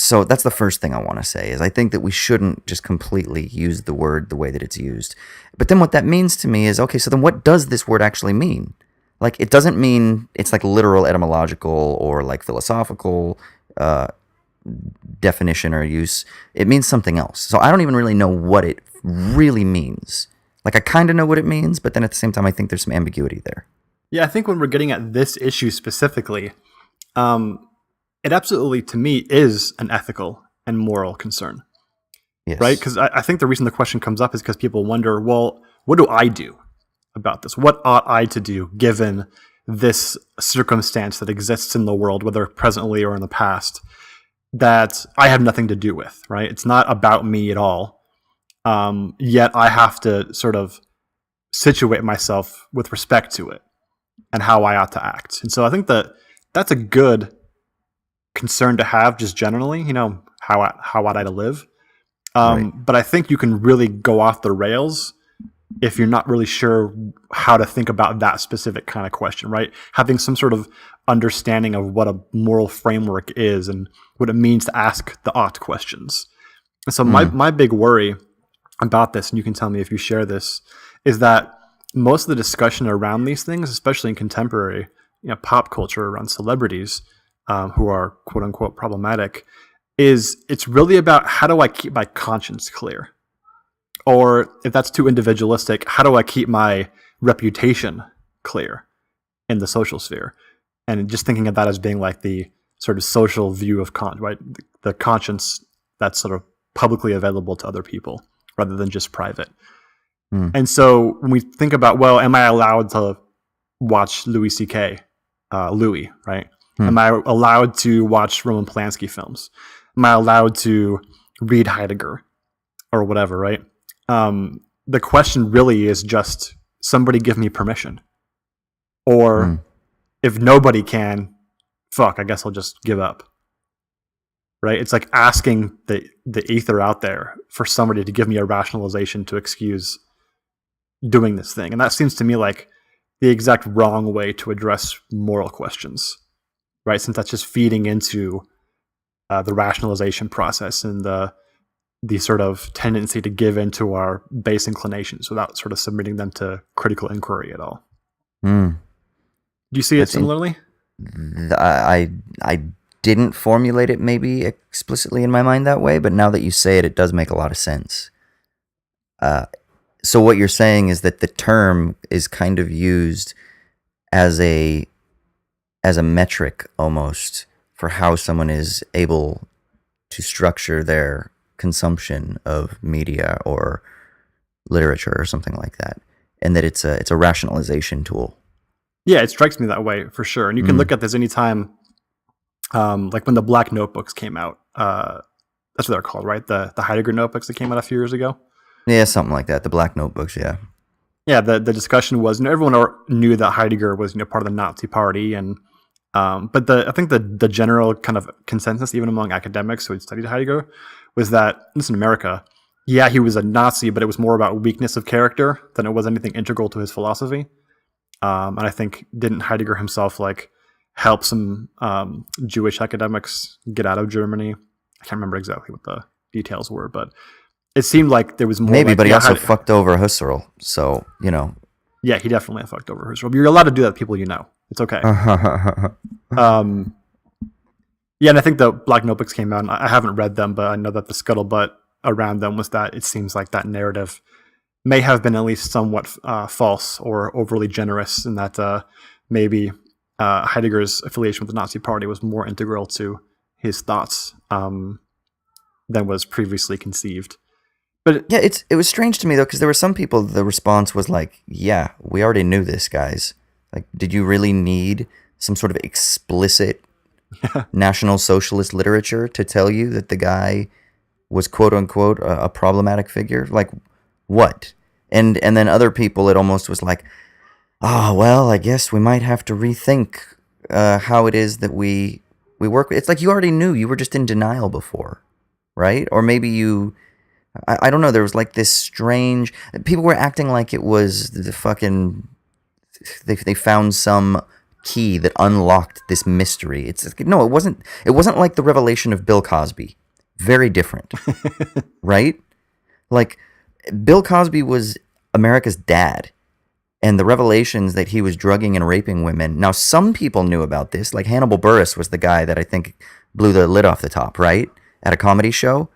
so that's the first thing I want to say, is I think that we shouldn't just completely use the word the way that it's used. But then what that means to me is, okay, so then what does this word actually mean? Like, it doesn't mean it's like literal etymological or like philosophical definition or use. It means something else. So I don't even really know what it really means. Like, I kind of know what it means, but then at the same time, I think there's some ambiguity there. Yeah, I think when we're getting at this issue specifically, it absolutely, to me, is an ethical and moral concern. Yes. Right? Because I think the reason the question comes up is because people wonder, well, what do I do about this? What ought I to do given this circumstance that exists in the world, whether presently or in the past, that I have nothing to do with, right? It's not about me at all. Yet I have to sort of situate myself with respect to it and how I ought to act. And so I think that that's a good concern to have just generally, how ought I to live. Right. But I think you can really go off the rails if you're not really sure how to think about that specific kind of question, right? Having some sort of understanding of what a moral framework is and what it means to ask the ought questions. And so my big worry about this, and you can tell me if you share this, is that most of the discussion around these things, especially in contemporary pop culture around celebrities who are quote unquote problematic, it's really about how do I keep my conscience clear? Or if that's too individualistic, how do I keep my reputation clear in the social sphere? And just thinking of that as being like the sort of social view of right? The conscience that's sort of publicly available to other people rather than just private. And so when we think about, well, am I allowed to watch Louis C.K., Louis, right? Am I allowed to watch Roman Polanski films? Am I allowed to read Heidegger or whatever, right? The question really is just somebody give me permission. Or if nobody can, I guess I'll just give up. Right? It's like asking the ether out there for somebody to give me a rationalization to excuse doing this thing. And that seems to me like the exact wrong way to address moral questions, right? Since that's just feeding into the rationalization process and the sort of tendency to give into our base inclinations without sort of submitting them to critical inquiry at all. Do you see it similarly? I didn't formulate it maybe explicitly in my mind that way, but now that you say it, it does make a lot of sense. So what you're saying is that the term is kind of used as a metric almost for how someone is able to structure their consumption of media or literature or something like that, and that it's a rationalization tool. Yeah, it strikes me that way for sure. And you can look at this anytime, like when the Black Notebooks came out. That's what they're called, right? The Heidegger notebooks that came out a few years ago. Yeah, something like that. The Black Notebooks, yeah. Yeah, the discussion was, everyone knew that Heidegger was part of the Nazi Party, and but I think the general kind of consensus, even among academics who had studied Heidegger, was that, at least in America, yeah, he was a Nazi, but it was more about weakness of character than it was anything integral to his philosophy. And I think didn't Heidegger himself help some Jewish academics get out of Germany? I can't remember exactly what the details were, but it seemed like there was more. Maybe, but he also fucked over Husserl, so Yeah, he definitely fucked over Husserl. But you're allowed to do that to people you know. It's okay. Yeah, and I think the Black Notebooks came out, and I haven't read them, but I know that the scuttlebutt around them was that it seems like that narrative may have been at least somewhat false or overly generous, in that maybe Heidegger's affiliation with the Nazi Party was more integral to his thoughts than was previously conceived. But yeah, it was strange to me though, because there were some people, the response was like, "Yeah, we already knew this, guys. Like, did you really need some sort of explicit National Socialist literature to tell you that the guy was quote unquote a problematic figure? Like, what?" And then other people, it almost was like, "Oh, well, I guess we might have to rethink how it is that we work." It's like you already knew. You were just in denial before, right? Or maybe you, I don't know. There was like this strange. People were acting like it was the fucking. They found some key that unlocked this mystery. It's like, no, it wasn't. It wasn't like the revelation of Bill Cosby. Very different, right? Like, Bill Cosby was America's dad, and the revelations that he was drugging and raping women. Now, some people knew about this. Like Hannibal Buress was the guy that I think blew the lid off the top, right? At a comedy show.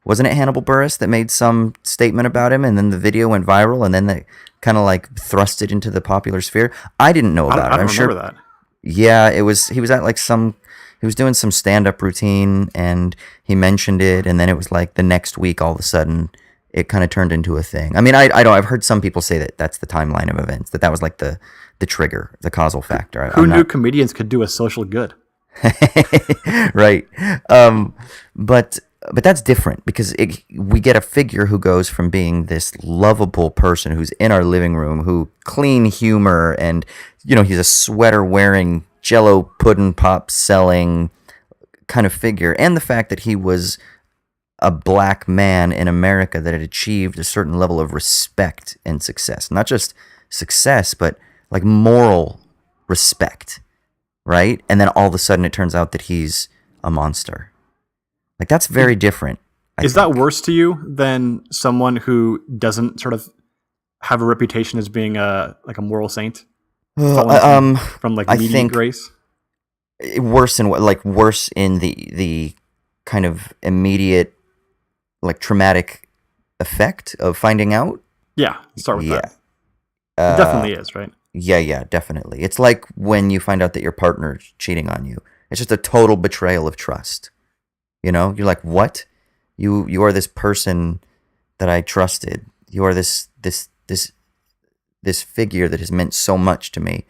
Wasn't it Hannibal Buress that made some statement about him, and then the video went viral, and then they kind of like thrust it into the popular sphere? I didn't know about it. I'm sure that. Yeah, it was. He was at like he was doing some stand-up routine, and he mentioned it, and then it was like the next week, all of a sudden, it kind of turned into a thing. I mean, I don't. I've heard some people say that that's the timeline of events. That was like the trigger, the causal factor. Who knew comedians could do a social good? Right. But that's different, because we get a figure who goes from being this lovable person who's in our living room, who clean humor, and he's a sweater wearing, Jello pudding pop selling, kind of figure, and the fact that he was a black man in America that had achieved a certain level of respect and success. Not just success, but like moral respect, right? And then all of a sudden it turns out that he's a monster. Like, that's very different. Is that worse to you than someone who doesn't sort of have a reputation as being a moral saint? From like median grace? Worse in what? Like, worse in the kind of immediate, like, traumatic effect of finding out? Yeah, start with that. It definitely is, right? Yeah, definitely. It's like when you find out that your partner's cheating on you. It's just a total betrayal of trust. You know? You're like, what? You are this person that I trusted. You are this figure that has meant so much to me,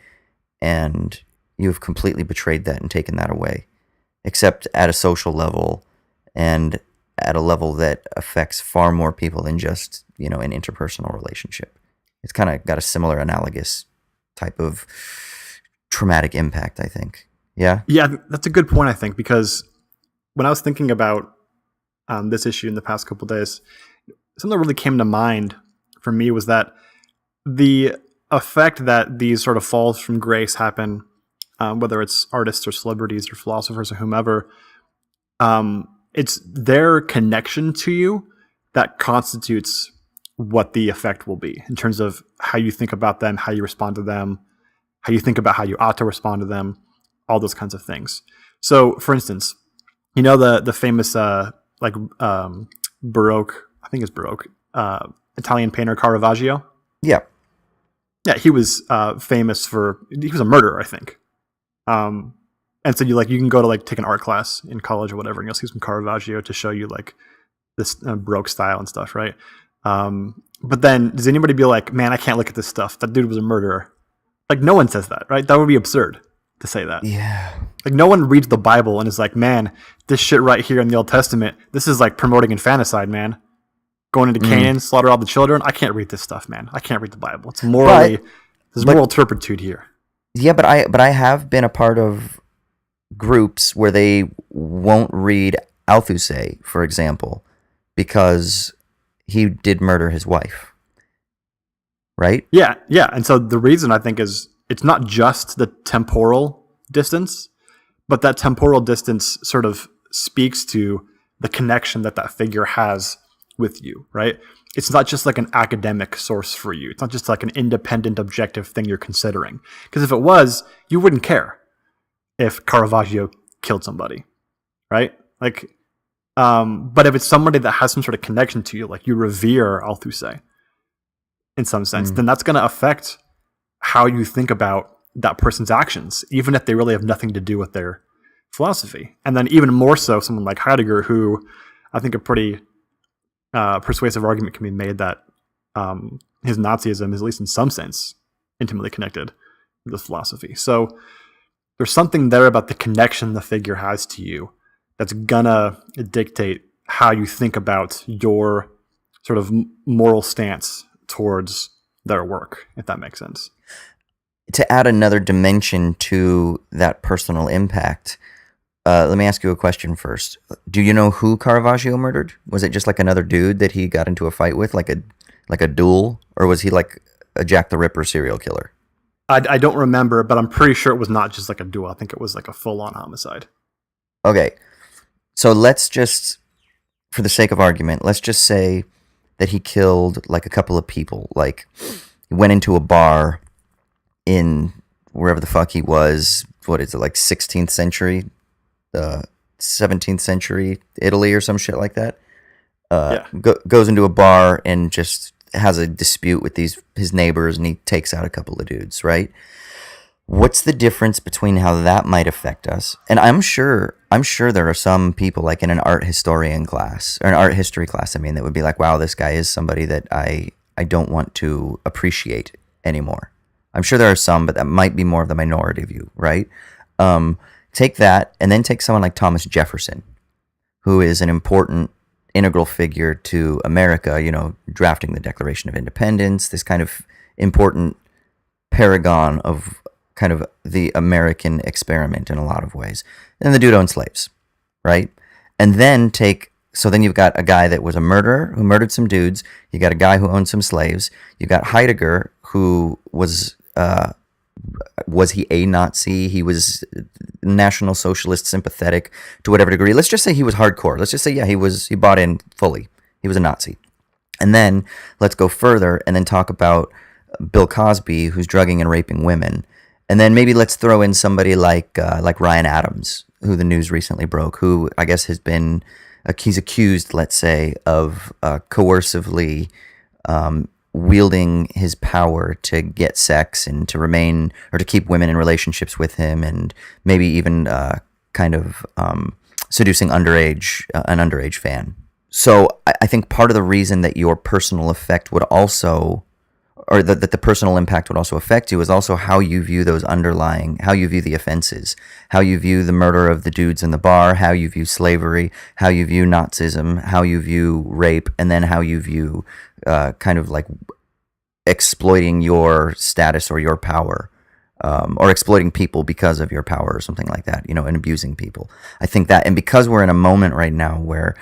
and you've completely betrayed that and taken that away. Except at a social level, and at a level that affects far more people than just, an interpersonal relationship. It's kind of got a similar analogous type of traumatic impact, I think. Yeah? Yeah, that's a good point, I think, because when I was thinking about this issue in the past couple of days, something that really came to mind for me was that the effect that these sort of falls from grace happen, whether it's artists or celebrities or philosophers or whomever, it's their connection to you that constitutes what the effect will be in terms of how you think about them, how you respond to them, how you think about how you ought to respond to them, all those kinds of things. So, for instance, the famous Baroque, I think it's Baroque, Italian painter Caravaggio. Yeah. Yeah, he was famous he was a murderer, I think. And so you can go to take an art class in college or whatever, and you'll see some Caravaggio to show you this Baroque style and stuff, right? But then does anybody be like, man, I can't look at this stuff. That dude was a murderer. No one says that, right? That would be absurd to say that. Yeah. No one reads the Bible and is like, man, this shit right here in the Old Testament, this is promoting infanticide, man. Going into Canaan, slaughter all the children. I can't read this stuff, man. I can't read the Bible. It's there's moral turpitude here. Yeah, but I have been a part of groups where they won't read Althusser, for example, because he did murder his wife. Right? Yeah. And so the reason I think is it's not just the temporal distance, but that temporal distance sort of speaks to the connection that figure has with you, right? It's not just an academic source for you. It's not just an independent, objective thing you're considering. Because if it was, you wouldn't care if Caravaggio killed somebody, right? But if it's somebody that has some sort of connection to you, you revere Althusser in some sense, then that's going to affect how you think about that person's actions, even if they really have nothing to do with their philosophy. And then even more so, someone like Heidegger, who I think a pretty persuasive argument can be made that his Nazism is, at least in some sense, intimately connected with philosophy. So there's something there about the connection the figure has to you that's gonna dictate how you think about your sort of moral stance towards their work, if that makes sense. To add another dimension to that personal impact, let me ask you a question first. Do you know who Caravaggio murdered? Was it just another dude that he got into a fight with, like a duel, or was he a Jack the Ripper serial killer? I don't remember, but I'm pretty sure it was not just a duel. I think it was a full-on homicide. Okay, so let's just, for the sake of argument, let's just say that he killed a couple of people. He went into a bar in wherever the fuck he was. What is it, 16th century? 17th century Italy or some shit like that. Goes into a bar and just has a dispute with his neighbors, and he takes out a couple of dudes, right? What's the difference between how that might affect us? And I'm sure there are some people in an art historian class or an art history class, that would be like, wow, this guy is somebody that I don't want to appreciate anymore. I'm sure there are some, but that might be more of the minority view, right? Take that, and then take someone like Thomas Jefferson, who is an important, integral figure to America, drafting the Declaration of Independence, this kind of important paragon of kind of the American experiment in a lot of ways. And the dude owned slaves, right? And then so then you've got a guy that was a murderer who murdered some dudes. You got a guy who owned some slaves. You got Heidegger, who was he a Nazi? He was National Socialist sympathetic to whatever degree. Let's just say he was hardcore. Let's just say, yeah, he bought in fully. He was a Nazi. And then let's go further and then talk about Bill Cosby, who's drugging and raping women. And then maybe let's throw in somebody like Ryan Adams, who the news recently broke, who I guess has been, he's accused, let's say, of coercively wielding his power to get sex and to remain or to keep women in relationships with him, and maybe even seducing an underage fan. So I think part of the reason that your personal effect would also, or that the personal impact would also affect you, is also how you view how you view the offenses, how you view the murder of the dudes in the bar, how you view slavery, how you view Nazism, how you view rape, and then how you view kind of like exploiting your status or your power, or exploiting people because of your power or something like that, and abusing people. I think that, and because we're in a moment right now where,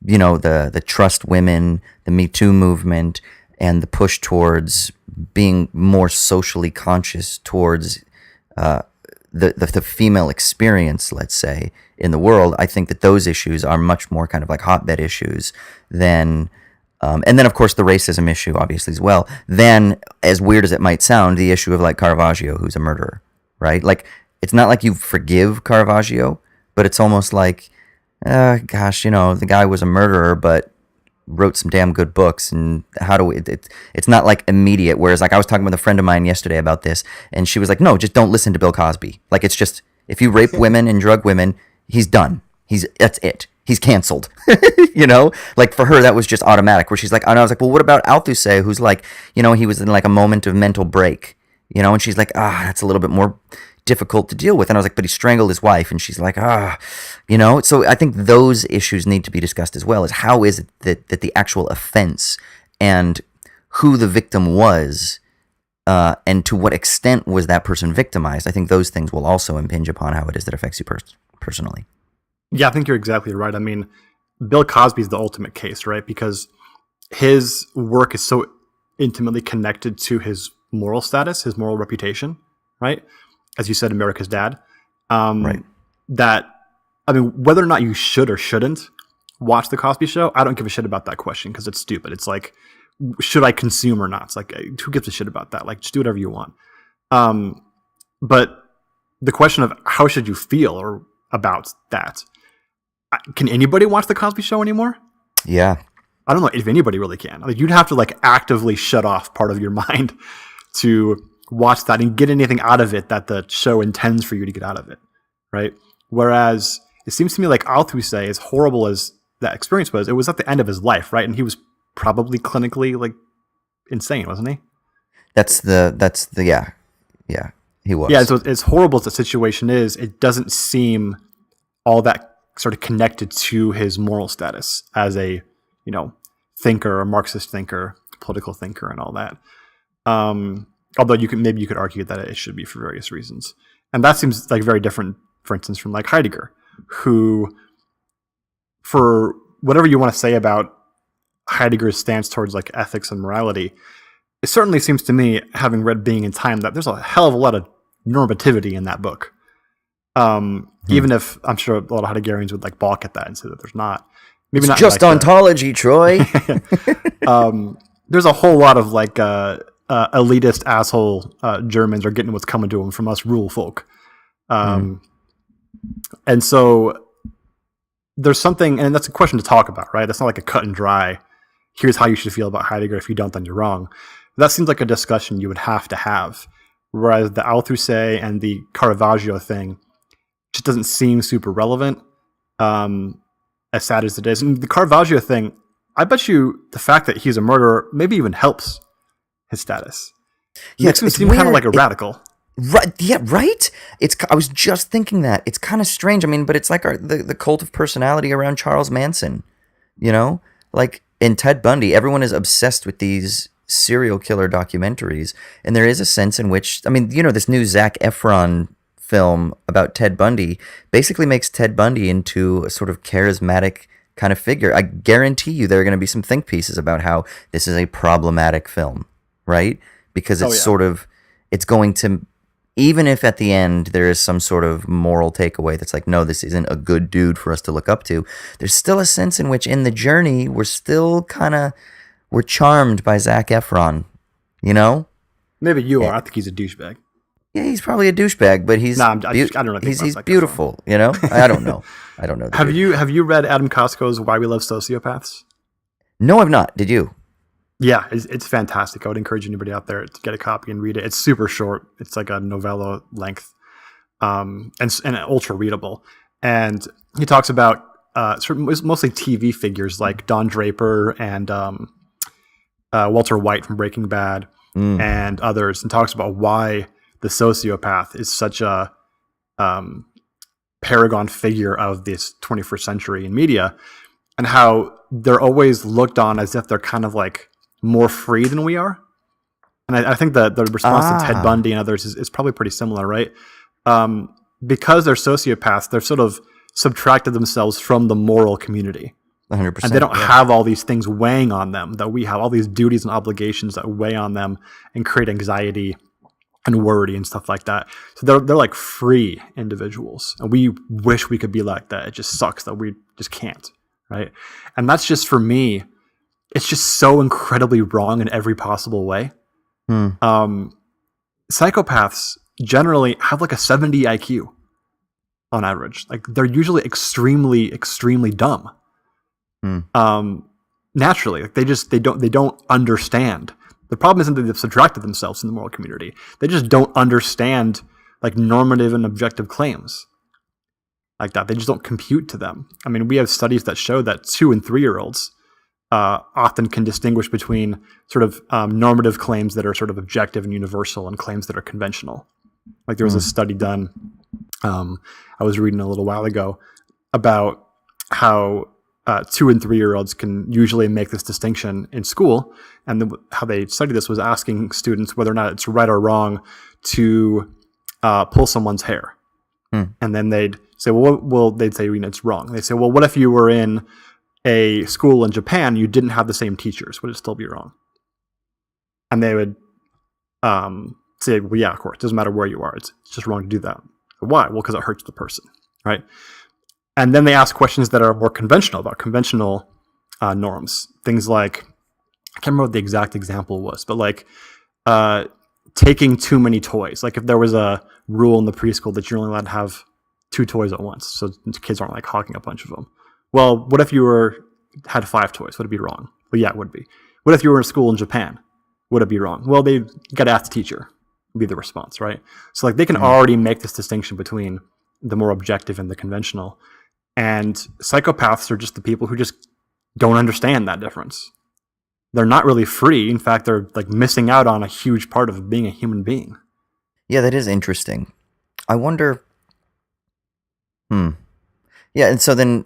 the trust women, the Me Too movement, and the push towards being more socially conscious towards the female experience, let's say, in the world, I think that those issues are much more kind of like hotbed issues than, and then of course the racism issue obviously as well, than, as weird as it might sound, the issue of like Caravaggio, who's a murderer, right? Like, it's not like you forgive Caravaggio, but it's almost like, gosh, the guy was a murderer, but wrote some damn good books, and how do we, it's not like immediate. Whereas like I was talking with a friend of mine yesterday about this, and she was like, no, just don't listen to Bill Cosby. Like, it's just, if you rape women and drug women, he's done. That's it. He's canceled. Like for her, that was just automatic, where she's like, and I was like, well, what about Althusser, who's like, he was in like a moment of mental break, and she's like, that's a little bit more difficult to deal with. And I was like, but he strangled his wife. And she's like, so I think those issues need to be discussed as well, as how is it that the actual offense and who the victim was, and to what extent was that person victimized. I think those things will also impinge upon how it is that affects you personally. Yeah, I think you're exactly right. I mean, Bill Cosby's the ultimate case, right? Because his work is so intimately connected to his moral status, his moral reputation, right? As you said, America's Dad. Right. That, I mean, whether or not you should or shouldn't watch The Cosby Show, I don't give a shit about that question, because it's stupid. It's like, should I consume or not? It's like, who gives a shit about that? Like, just do whatever you want. But the question of how should you feel or about that, can anybody watch The Cosby Show anymore? Yeah. I don't know if anybody really can. Like, you'd have to like actively shut off part of your mind to watch that and get anything out of it that the show intends for you to get out of it, right? Whereas it seems to me like Althusser, as horrible as that experience was, it was at the end of his life, right? And he was probably clinically like insane, wasn't he? That's the yeah, he was. Yeah, so as horrible as the situation is, it doesn't seem all that sort of connected to his moral status as a, thinker, a Marxist thinker, political thinker, and all that. Although you could argue that it should be for various reasons. And that seems like very different, for instance, from like Heidegger, who, for whatever you want to say about Heidegger's stance towards like ethics and morality, it certainly seems to me, having read Being in Time, that there's a hell of a lot of normativity in that book. Even if I'm sure a lot of Heideggerians would like balk at that and say that there's not. Maybe it's not just like ontology, Troy. There's a whole lot of like elitist asshole Germans are getting what's coming to them from us rural folk. And so there's something, and that's a question to talk about, right? That's not like a cut and dry, here's how you should feel about Heidegger. If you don't, then you're wrong. That seems like a discussion you would have to have. Whereas the Althusser and the Caravaggio thing just doesn't seem super relevant, as sad as it is. And the Caravaggio thing, I bet you the fact that he's a murderer maybe even helps his status. It makes him seem kind of like a radical. Right? Yeah, right. I was just thinking that it's kind of strange. I mean, but it's like the cult of personality around Charles Manson. Like in Ted Bundy, everyone is obsessed with these serial killer documentaries, and there is a sense in which, I mean, this new Zac Efron film about Ted Bundy basically makes Ted Bundy into a sort of charismatic kind of figure. I guarantee you there are going to be some think pieces about how this is a problematic film, right? Because it's it's going to, even if at the end there is some sort of moral takeaway that's like, no, this isn't a good dude for us to look up to, there's still a sense in which in the journey we're still we're charmed by Zac Efron, you know? Maybe you are. I think he's a douchebag. Yeah, he's probably a douchebag, but he's I don't know. He's beautiful, you know? I don't know. I don't know. Have you read Adam Costco's Why We Love Sociopaths? No, I've not. Did you? Yeah, it's fantastic. I would encourage anybody out there to get a copy and read it. It's super short. It's like a novella length, and ultra readable. And he talks about mostly TV figures like Don Draper and Walter White from Breaking Bad and others, and talks about why the sociopath is such a paragon figure of this 21st century in media, and how they're always looked on as if they're kind of like more free than we are. And I think that the response to Ted Bundy and others is probably pretty similar, right? Because they're sociopaths, they're sort of subtracted themselves from the moral community. 100%. And they don't have all these things weighing on them that we have, all these duties and obligations that weigh on them and create anxiety and worry and stuff like that. So they're like free individuals. And we wish we could be like that. It just sucks that we just can't, right? And that's just, for me, it's just so incredibly wrong in every possible way. Psychopaths generally have like a 70 IQ on average. Like, they're usually extremely, extremely dumb. Naturally, like they don't understand. The problem isn't that they've subtracted themselves from the moral community. They just don't understand like normative and objective claims like that. They just don't compute to them. I mean, we have studies that show that 2 and 3-year-olds often can distinguish between sort of normative claims that are sort of objective and universal and claims that are conventional. Like, there was a study done, I was reading a little while ago, about how 2 and 3-year-olds can usually make this distinction in school. And how they studied this was asking students whether or not it's right or wrong to pull someone's hair. And then they'd say, they'd say, it's wrong. They'd say, well, what if you were in a school in Japan, you didn't have the same teachers? Would it still be wrong? And they would say, well, yeah, of course. It doesn't matter where you are. It's just wrong to do that. Why? Well, because it hurts the person, right? And then they ask questions that are more conventional, about conventional norms. Things like, I can't remember what the exact example was, but like taking too many toys. Like, if there was a rule in the preschool that you're only allowed to have 2 toys at once, so kids aren't like hogging a bunch of them. Well, what if you had 5 toys? Would it be wrong? Well, yeah, it would be. What if you were in school in Japan? Would it be wrong? Well, they got to ask the teacher, would be the response, right? So like, they can already make this distinction between the more objective and the conventional. And psychopaths are just the people who just don't understand that difference. They're not really free. In fact, they're like missing out on a huge part of being a human being. Yeah, that is interesting. I wonder. Yeah, and so then,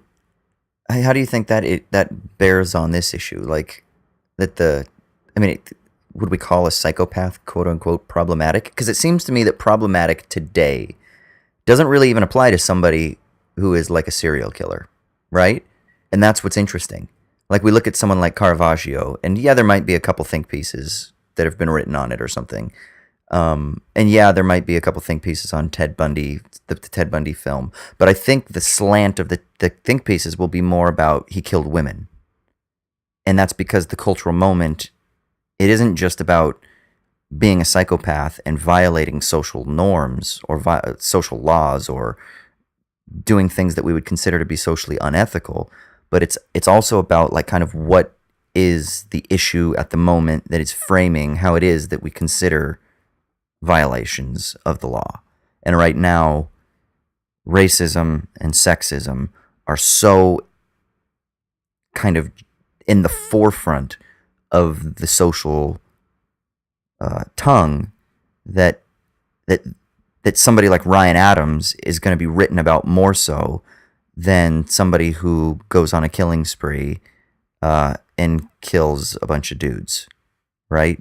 how do you think that that bears on this issue? Like, that would we call a psychopath, quote unquote, problematic? Because it seems to me that problematic today doesn't really even apply to somebody who is like a serial killer, right? And that's what's interesting. Like, we look at someone like Caravaggio, and yeah, there might be a couple think pieces that have been written on it or something. And yeah, there might be a couple think pieces on Ted Bundy, the Ted Bundy film. But I think the slant of the think pieces will be more about he killed women. And that's because the cultural moment, it isn't just about being a psychopath and violating social norms or social laws or doing things that we would consider to be socially unethical, but it's also about like kind of what is the issue at the moment that is framing how it is that we consider violations of the law. And right now, racism and sexism are so kind of in the forefront of the social tongue that somebody like Ryan Adams is going to be written about more so than somebody who goes on a killing spree and kills a bunch of dudes, right?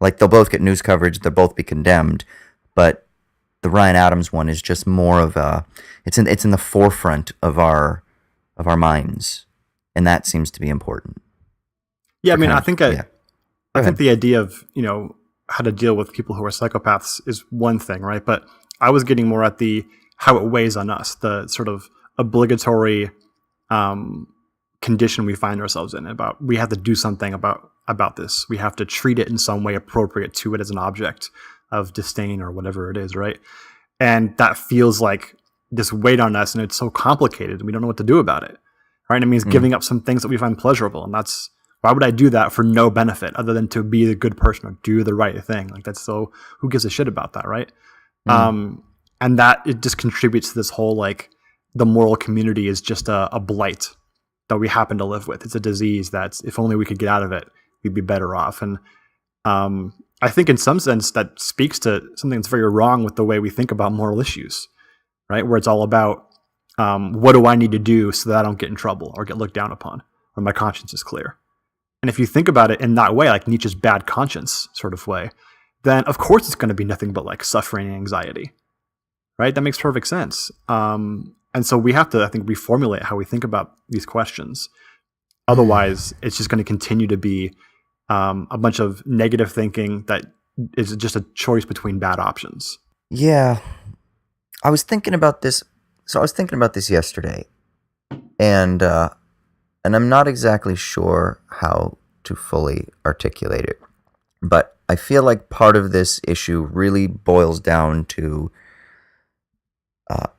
Like, they'll both get news coverage, they'll both be condemned, but the Ryan Adams one is just more of a, it's in the forefront of our minds, and that seems to be important. Yeah, I mean, kind I of- think yeah. I think the idea of, how to deal with people who are psychopaths is one thing, right? But I was getting more at the how it weighs on us, the sort of obligatory condition we find ourselves in, about we have to do something about this. We have to treat it in some way appropriate to it as an object of disdain or whatever it is, right? And that feels like this weight on us, and it's so complicated, and we don't know what to do about it, right? It means giving up some things that we find pleasurable, and that's, why would I do that for no benefit other than to be the good person or do the right thing? Like, that's so, who gives a shit about that, right? And that, it just contributes to this whole, like, the moral community is just a blight that we happen to live with. It's a disease that's, if only we could get out of it, we'd be better off. And I think in some sense that speaks to something that's very wrong with the way we think about moral issues, right? Where it's all about, what do I need to do so that I don't get in trouble or get looked down upon, or my conscience is clear. And if you think about it in that way, like Nietzsche's bad conscience sort of way, then of course it's going to be nothing but like suffering and anxiety, right? That makes perfect sense. And so we have to, I think, reformulate how we think about these questions. Otherwise, it's just going to continue to be a bunch of negative thinking that is just a choice between bad options. Yeah. I was thinking about this. So I was thinking about this yesterday, and I'm not exactly sure how to fully articulate it, but I feel like part of this issue really boils down to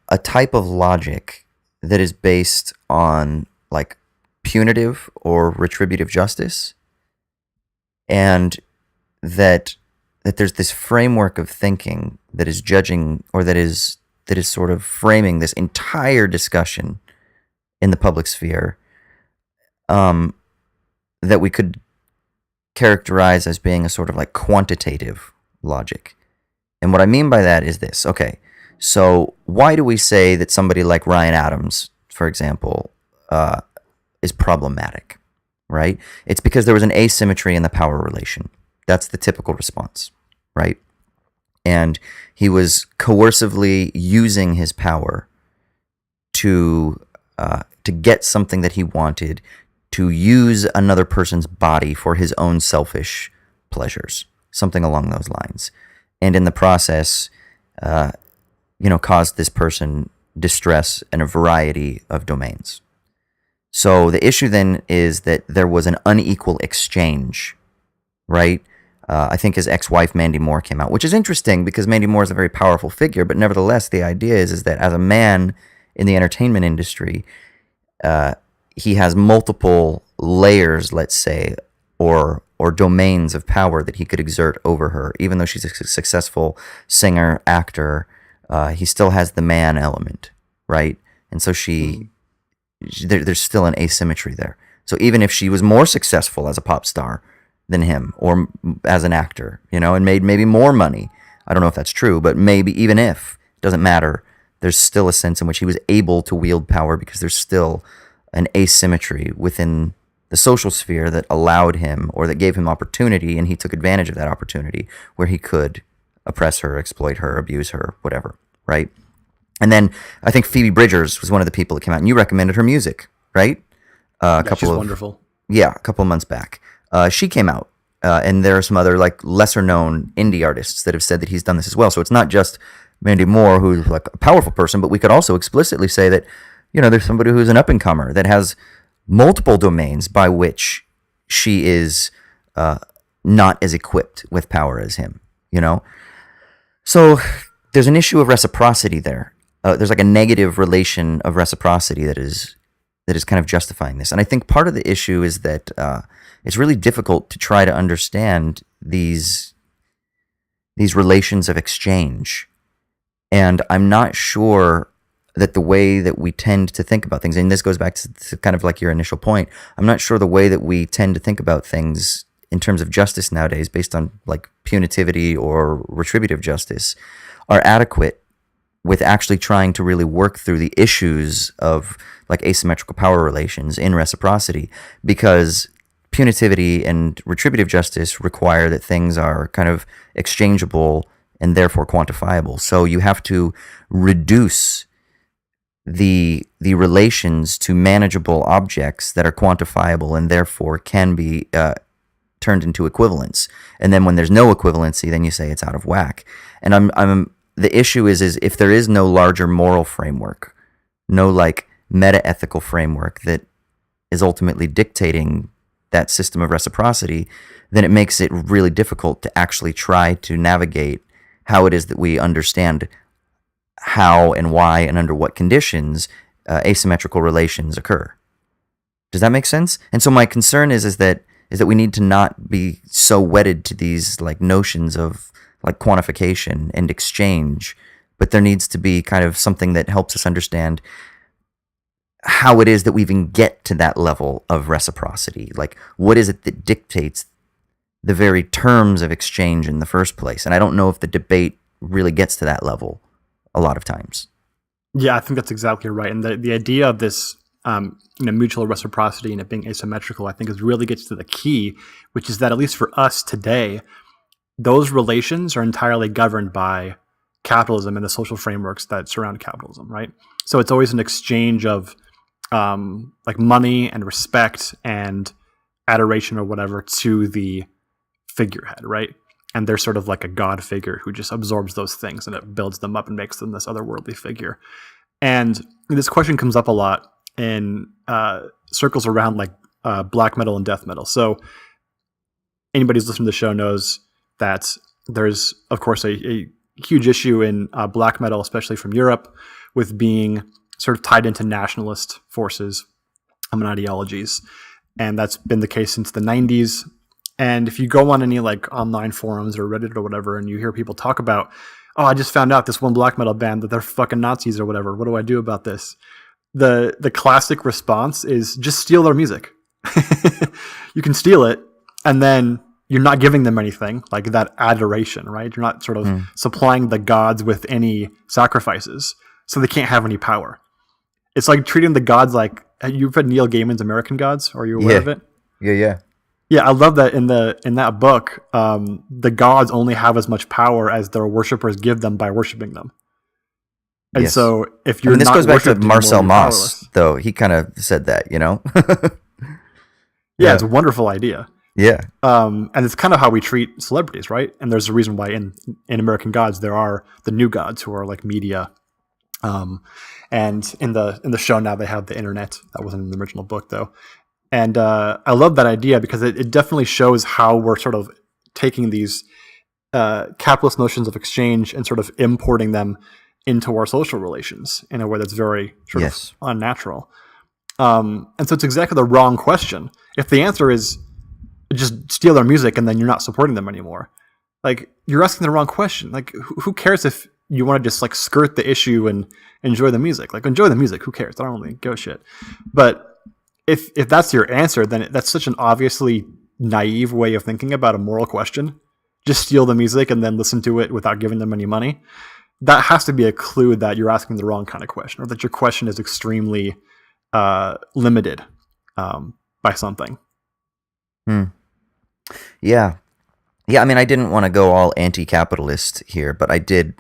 a type of logic that is based on like punitive or retributive justice, and that there's this framework of thinking that is judging, or that is sort of framing this entire discussion in the public sphere, that we could characterize as being a sort of like quantitative logic. And what I mean by that is this. Okay, so why do we say that somebody like Ryan Adams, for example, is problematic, right? It's because there was an asymmetry in the power relation. That's the typical response, right? And he was coercively using his power to get something that he wanted, to use another person's body for his own selfish pleasures, something along those lines. And in the process, caused this person distress in a variety of domains. So the issue then is that there was an unequal exchange, right? I think his ex-wife Mandy Moore came out, which is interesting because Mandy Moore is a very powerful figure, but nevertheless, the idea is that as a man in the entertainment industry, he has multiple layers, let's say, or domains of power that he could exert over her. Even though she's a successful singer, actor, he still has the man element, right? And so there's still an asymmetry there. So even if she was more successful as a pop star than him, or as an actor, and made maybe more money, I don't know if that's true, but maybe even if, it doesn't matter, there's still a sense in which he was able to wield power because there's still an asymmetry within the social sphere that allowed him, or that gave him opportunity, and he took advantage of that opportunity where he could oppress her, exploit her, abuse her, whatever, right? And then I think Phoebe Bridgers was one of the people that came out, and you recommended her music, right? She's wonderful. Yeah, a couple of months back. She came out, and there are some other like lesser-known indie artists that have said that he's done this as well. So it's not just Mandy Moore, who's like a powerful person, but we could also explicitly say that, there's somebody who's an up-and-comer that has multiple domains by which she is not as equipped with power as him, So there's an issue of reciprocity there. There's like a negative relation of reciprocity that is kind of justifying this. And I think part of the issue is that it's really difficult to try to understand these relations of exchange. And I'm not sure that the way that we tend to think about things, and this goes back to kind of like your initial point, I'm not sure the way that we tend to think about things in terms of justice nowadays, based on like punitivity or retributive justice, are adequate with actually trying to really work through the issues of like asymmetrical power relations in reciprocity, because punitivity and retributive justice require that things are kind of exchangeable and therefore quantifiable. So you have to reduce the relations to manageable objects that are quantifiable and therefore can be turned into equivalence. And then when there's no equivalency, then you say it's out of whack. And the issue is if there is no larger moral framework, no like meta-ethical framework that is ultimately dictating that system of reciprocity, then it makes it really difficult to actually try to navigate how it is that we understand how and why and under what conditions asymmetrical relations occur. Does that make sense? And so my concern is that we need to not be so wedded to these like notions of like quantification and exchange, but there needs to be kind of something that helps us understand how it is that we even get to that level of reciprocity. Like, what is it that dictates the very terms of exchange in the first place? And I don't know if the debate really gets to that level a lot of times. Yeah, I think that's exactly right. And the idea of this mutual reciprocity and it being asymmetrical, I think really gets to the key, which is that at least for us today, those relations are entirely governed by capitalism and the social frameworks that surround capitalism, right? So it's always an exchange of like money and respect and adoration or whatever to the figurehead, right? And they're sort of like a god figure who just absorbs those things and it builds them up and makes them this otherworldly figure. And this question comes up a lot in circles around like black metal and death metal. So anybody who's listened to the show knows that there's, of course, a huge issue in black metal, especially from Europe, with being sort of tied into nationalist forces and ideologies. And that's been the case since the 90s. And if you go on any like online forums or Reddit or whatever, and you hear people talk about, oh, I just found out this one black metal band that they're fucking Nazis or whatever. What do I do about this? The classic response is just steal their music. You can steal it, and then you're not giving them anything, like that adoration, right? You're not sort of supplying the gods with any sacrifices, so they can't have any power. It's like treating the gods like, you've read Neil Gaiman's American Gods? Are you aware of it? Yeah. Yeah, I love that in that book, the gods only have as much power as their worshippers give them by worshiping them. And so if you're this not goes back to Marcel Mauss, powerless. though. He kind of said that, you know? Yeah, it's a wonderful idea. Yeah. And it's kind of how we treat celebrities, right? And there's a reason why in American Gods there are the new gods who are like media. And in the show now they have the internet. That wasn't in the original book though. And I love that idea because it definitely shows how we're sort of taking these capitalist notions of exchange and sort of importing them into our social relations in a way that's very sort of unnatural. And so it's exactly the wrong question. If the answer is just steal their music and then you're not supporting them anymore, like you're asking the wrong question. Like who cares if you want to just like skirt the issue and enjoy the music? Like enjoy the music. Who cares? I don't really give a shit. But if that's your answer, then that's such an obviously naive way of thinking about a moral question. Just steal the music and then listen to it without giving them any money. That has to be a clue that you're asking the wrong kind of question, or that your question is extremely limited by something. Yeah. I mean, I didn't want to go all anti-capitalist here, but I do.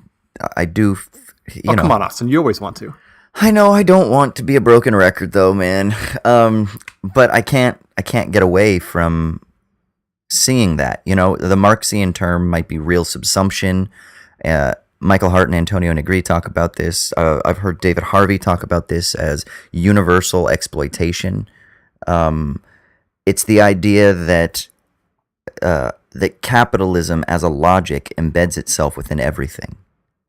You know. Come on, Austin. You always want to. I know I don't want to be a broken record, though, man. But I can't get away from seeing that. You know, the Marxian term might be real subsumption. Michael Hart and Antonio Negri talk about this. I've heard David Harvey talk about this as universal exploitation. It's the idea that capitalism as a logic embeds itself within everything,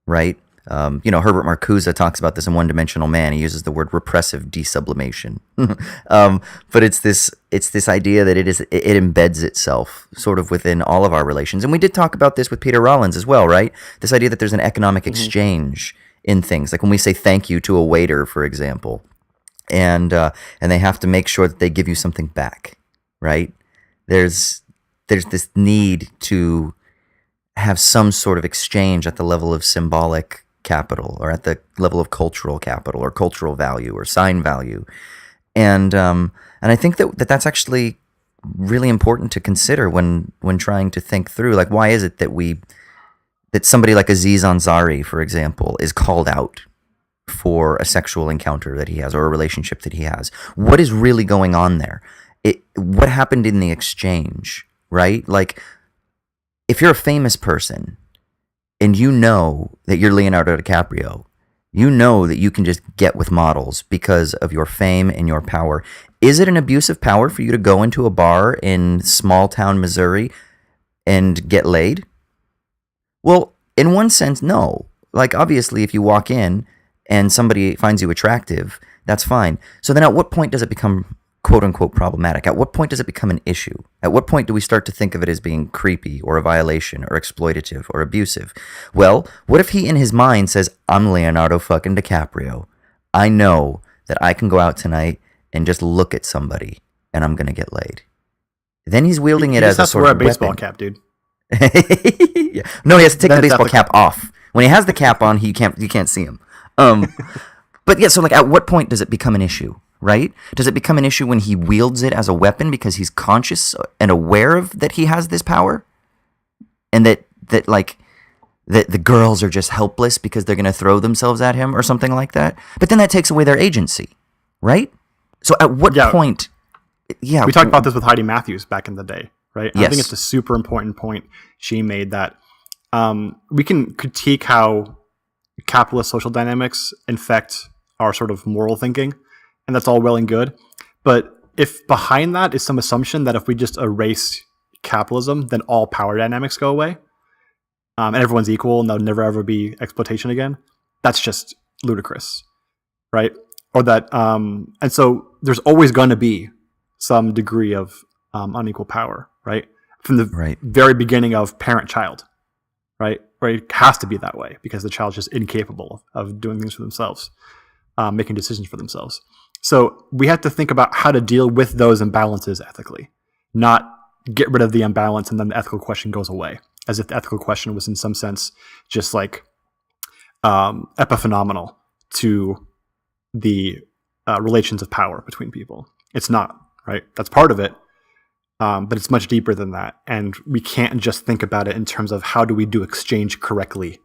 right? You know, Herbert Marcuse talks about this in One Dimensional Man. He uses the word repressive desublimation. But it's this idea that it embeds itself sort of within all of our relations. And we did talk about this with Peter Rollins as well, right? This idea that there's an economic exchange in things. Like when we say thank you to a waiter, for example, and they have to make sure that they give you something back, right? There's this need to have some sort of exchange at the level of symbolic capital, or at the level of cultural capital, or cultural value, or sign value, and I think that's actually really important to consider when trying to think through, like, why is it that we that somebody like Aziz Ansari, for example, is called out for a sexual encounter that he has or a relationship that he has. What is really going on there? What happened in the exchange, right? Like, if you're a famous person and you know that you're Leonardo DiCaprio, you know that you can just get with models because of your fame and your power. Is it an abuse of power for you to go into a bar in small town Missouri and get laid? Well, in one sense, no. Like, obviously, if you walk in and somebody finds you attractive, that's fine. So then at what point does it become quote-unquote problematic? At what point does it become an issue? At what point do we start to think of it as being creepy or a violation or exploitative or abusive? Well, what if he in his mind says, I'm Leonardo fucking DiCaprio. I know that I can go out tonight and just look at somebody and I'm going to get laid. Then he's wielding it as a sort of wear a baseball weapon. Cap, dude. Yeah. No, he has to take the baseball cap off. When he has the cap on, you can't see him. But yeah, so like at what point does it become an issue, right? Does it become an issue when he wields it as a weapon because he's conscious and aware of that he has this power? And that the girls are just helpless because they're going to throw themselves at him or something like that? But then that takes away their agency, right? So at what point... Yeah, we talked about this with Heidi Matthews back in the day, right? Yes. I think it's a super important point she made that we can critique how capitalist social dynamics infect our sort of moral thinking, and that's all well and good. But if behind that is some assumption that if we just erase capitalism, then all power dynamics go away, and everyone's equal and there'll never ever be exploitation again, that's just ludicrous, right? Or that, and so there's always going to be some degree of unequal power, right? From the very beginning of parent-child, right? Where it has to be that way because the child's just incapable of doing things for themselves, making decisions for themselves. So we have to think about how to deal with those imbalances ethically, not get rid of the imbalance and then the ethical question goes away, as if the ethical question was in some sense just like epiphenomenal to the relations of power between people. It's not. Right, that's part of it, but it's much deeper than that. And we can't just think about it in terms of how do we do exchange correctly.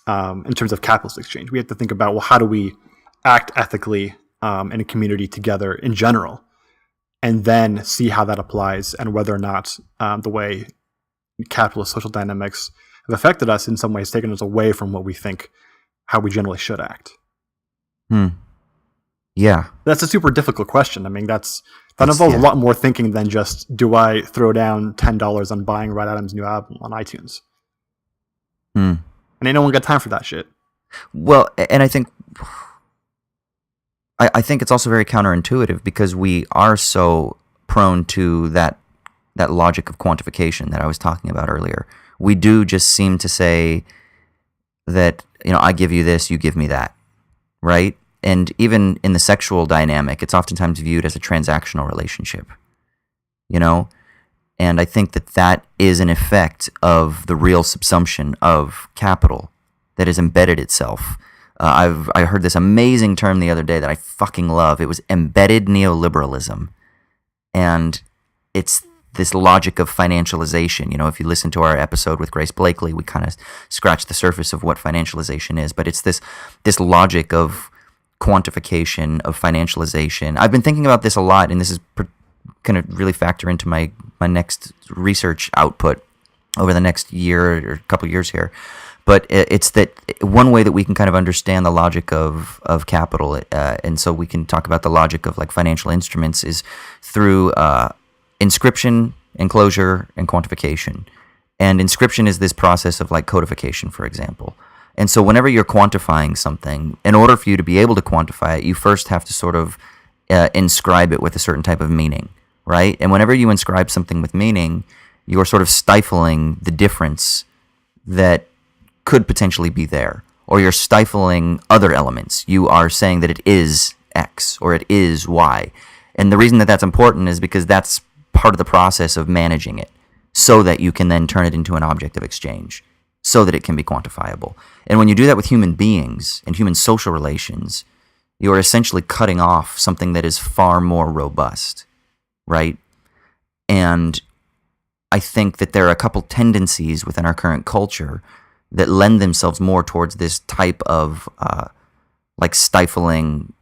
In terms of capitalist exchange, we have to think about, well, how do we act ethically in a community together in general, and then see how that applies and whether or not the way capitalist social dynamics have affected us in some ways, taken us away from what we think how we generally should act. Yeah. That's a super difficult question. I mean, that involves a lot more thinking than just, do I throw down $10 on buying Ryan Adams' new album on iTunes? And ain't no one got time for that shit. Well, and I think it's also very counterintuitive because we are so prone to that logic of quantification that I was talking about earlier. We do just seem to say that, I give you this, you give me that, right? And even in the sexual dynamic, it's oftentimes viewed as a transactional relationship, And I think that is an effect of the real subsumption of capital that has embedded itself. I heard this amazing term the other day that I fucking love. It was embedded neoliberalism. And it's this logic of financialization. If you listen to our episode with Grace Blakely, we kind of scratched the surface of what financialization is. But it's this logic of quantification, of financialization. I've been thinking about this a lot, and this is going to really factor into my next research output over the next year or couple years here. But it's that one way that we can kind of understand the logic of capital, and so we can talk about the logic of like financial instruments is through inscription, enclosure, and quantification. And inscription is this process of like codification, for example. And so whenever you're quantifying something, in order for you to be able to quantify it, you first have to sort of inscribe it with a certain type of meaning, right? And whenever you inscribe something with meaning, you're sort of stifling the difference that could potentially be there, or you're stifling other elements. You are saying that it is X or it is Y. And the reason that that's important is because that's part of the process of managing it so that you can then turn it into an object of exchange, so that it can be quantifiable. And when you do that with human beings and human social relations, you are essentially cutting off something that is far more robust, right? And I think that there are a couple tendencies within our current culture that lend themselves more towards this type of like stifling,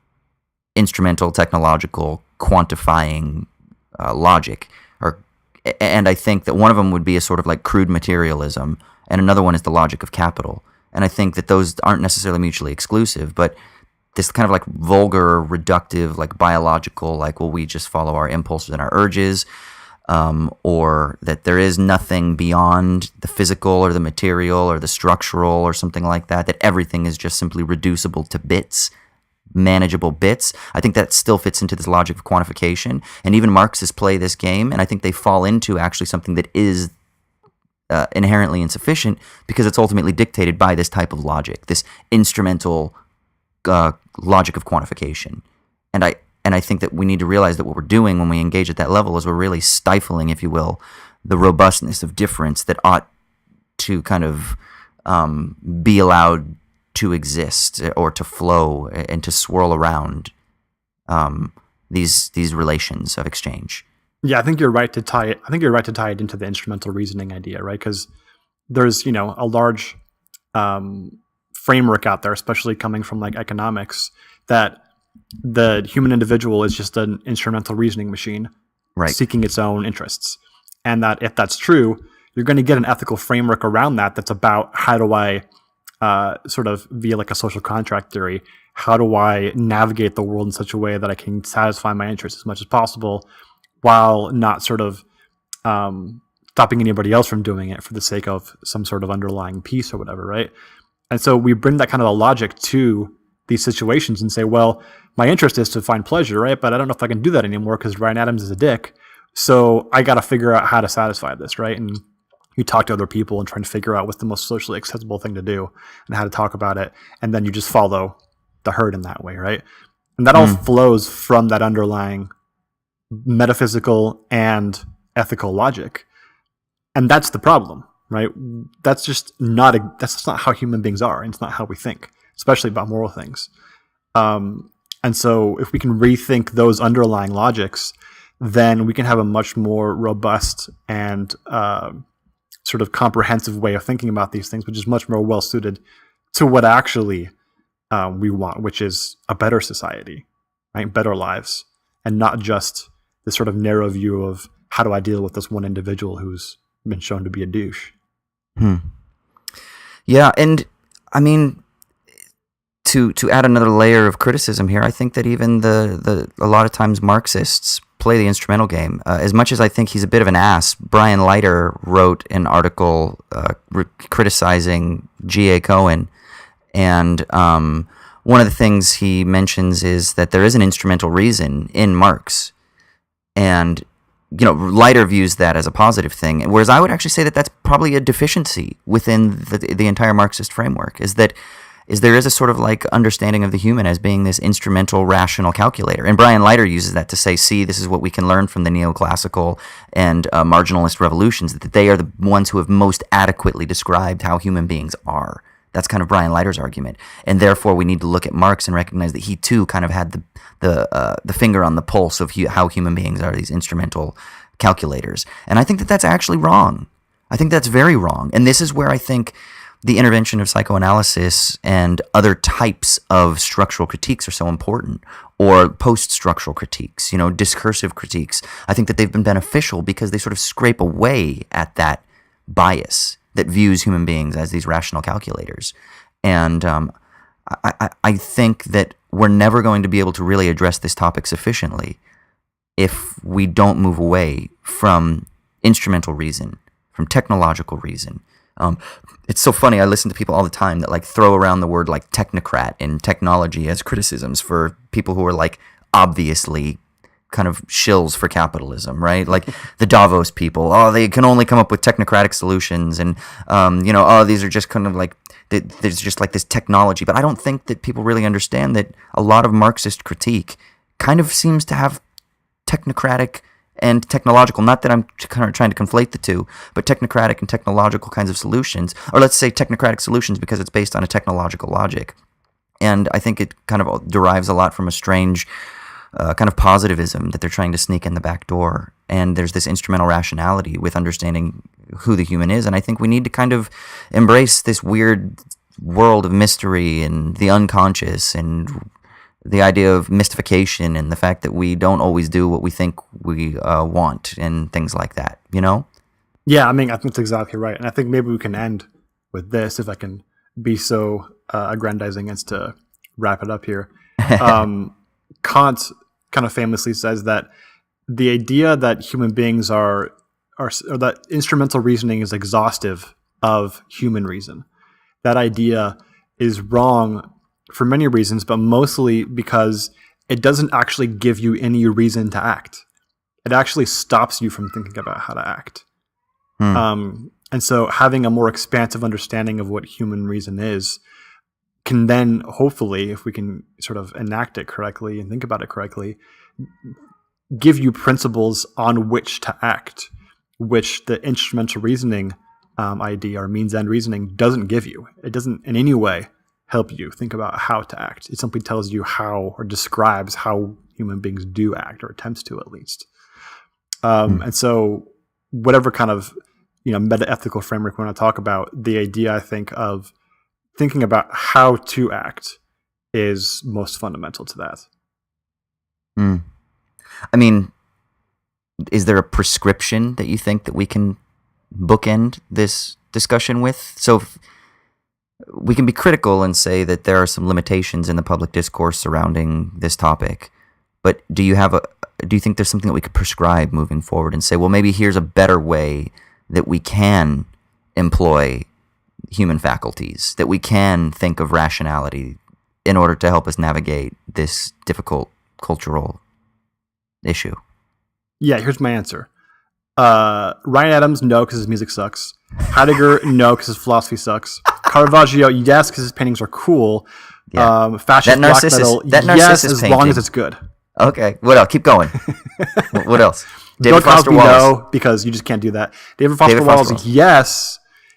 instrumental, technological, quantifying logic. And I think that one of them would be a sort of like crude materialism, and another one is the logic of capital. And I think that those aren't necessarily mutually exclusive, but this kind of like vulgar, reductive, like biological, like, well, we just follow our impulses and our urges, or that there is nothing beyond the physical or the material or the structural or something like that, that everything is just simply reducible to bits, manageable bits. I think that still fits into this logic of quantification. And even Marxists play this game, and I think they fall into actually something that is inherently insufficient because it's ultimately dictated by this type of logic, this instrumental logic of quantification. And I think that we need to realize that what we're doing when we engage at that level is we're really stifling, if you will, the robustness of difference that ought to kind of be allowed to exist or to flow and to swirl around these relations of exchange. Yeah, I think you're right to tie it. I think you're right to tie it into the instrumental reasoning idea, right? Because there's, a large framework out there, especially coming from like economics, that the human individual is just an instrumental reasoning machine, right, seeking its own interests. And that if that's true, you're going to get an ethical framework around that that's about how do I sort of via like a social contract theory, how do I navigate the world in such a way that I can satisfy my interests as much as possible while not sort of stopping anybody else from doing it for the sake of some sort of underlying peace or whatever, right? And so we bring that kind of a logic to these situations and say, well, my interest is to find pleasure, right? But I don't know if I can do that anymore because Ryan Adams is a dick. So I got to figure out how to satisfy this, right? And you talk to other people and try to figure out what's the most socially acceptable thing to do and how to talk about it. And then you just follow the herd in that way, right? And that all flows from that underlying metaphysical and ethical logic. And that's the problem, right? That's just not how human beings are. And it's not how we think, especially about moral things. And so if we can rethink those underlying logics, then we can have a much more robust and sort of comprehensive way of thinking about these things, which is much more well suited to what actually we want, which is a better society, right? Better lives, and not just this sort of narrow view of how do I deal with this one individual who's been shown to be a douche. Yeah, and I mean, to add another layer of criticism here, I think that even a lot of times Marxists play the instrumental game. As much as I think he's a bit of an ass, Brian Leiter wrote an article criticizing G.A. Cohen, and one of the things he mentions is that there is an instrumental reason in Marx, and Leiter views that as a positive thing, whereas I would actually say that that's probably a deficiency within the entire Marxist framework, is there is a sort of like understanding of the human as being this instrumental, rational calculator. And Brian Leiter uses that to say, see, this is what we can learn from the neoclassical and marginalist revolutions, that they are the ones who have most adequately described how human beings are. That's kind of Brian Leiter's argument. And therefore, we need to look at Marx and recognize that he too kind of had the finger on the pulse of how human beings are, these instrumental calculators. And I think that that's actually wrong. I think that's very wrong. And this is where I think the intervention of psychoanalysis and other types of structural critiques are so important, or post-structural critiques, discursive critiques. I think that they've been beneficial because they sort of scrape away at that bias that views human beings as these rational calculators. And I think that we're never going to be able to really address this topic sufficiently if we don't move away from instrumental reason, from technological reason. It's so funny. I listen to people all the time that like throw around the word like technocrat and technology as criticisms for people who are like obviously kind of shills for capitalism, right? Like the Davos people. Oh, they can only come up with technocratic solutions, and these are just kind of like there's just like this technology. But I don't think that people really understand that a lot of Marxist critique kind of seems to have technocratic and technological, not that I'm kind of trying to conflate the two, but technocratic and technological kinds of solutions, or let's say technocratic solutions because it's based on a technological logic. And I think it kind of derives a lot from a strange kind of positivism that they're trying to sneak in the back door. and there's this instrumental rationality with understanding who the human is. And I think we need to kind of embrace this weird world of mystery and the unconscious and the idea of mystification and the fact that we don't always do what we think we want and things like that, you know? Yeah, I mean, I think that's exactly right. And I think maybe we can end with this, if I can be so aggrandizing as to wrap it up here. Kant kind of famously says that the idea that human beings are or that instrumental reasoning is exhaustive of human reason. That idea is wrong for many reasons, but mostly because it doesn't actually give you any reason to act. It actually stops you from thinking about how to act. And so having a more expansive understanding of what human reason is can then, hopefully, if we can sort of enact it correctly and think about it correctly, give you principles on which to act, which the instrumental reasoning idea or means-end reasoning doesn't give you. It doesn't in any way help you think about how to act. It simply tells you how, or describes how human beings do act, or attempts to at least. And so whatever kind of meta-ethical framework we want to talk about, the idea, I think, of thinking about how to act is most fundamental to that. I mean, is there a prescription that you think that we can bookend this discussion with? So we can be critical and say that there are some limitations in the public discourse surrounding this topic, but do you think there's something that we could prescribe moving forward and say, well, maybe here's a better way that we can employ human faculties, that we can think of rationality in order to help us navigate this difficult cultural issue? Yeah, here's my answer. Ryan Adams, no, because his music sucks. Heidegger, no, because his philosophy sucks. Caravaggio, yes, because his paintings are cool. Yeah. Fascist black metal, yes, as long as it's good. Okay, what else? Keep going. What else? David Foster Wallace, no, because you just can't do that. David Foster Wallace,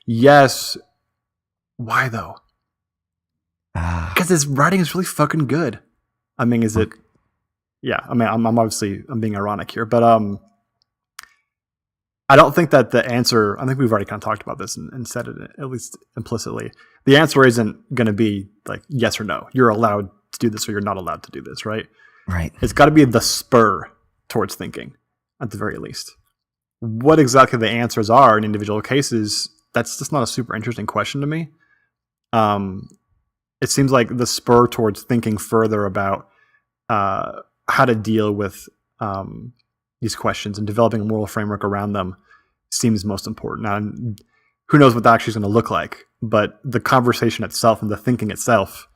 yes. Why though? Because his writing is really fucking good. I mean, is it? Yeah, I mean, I'm obviously being ironic here, but I don't think that the answer. I think we've already kind of talked about this and said it at least implicitly. The answer isn't going to be like yes or no. You're allowed to do this or you're not allowed to do this, right? Right. It's got to be the spur towards thinking, at the very least. What exactly the answers are in individual cases, that's just not a super interesting question to me. It seems like the spur towards thinking further about how to deal with these questions and developing a moral framework around them seems most important. Now, who knows what that actually is going to look like, but the conversation itself and the thinking itself,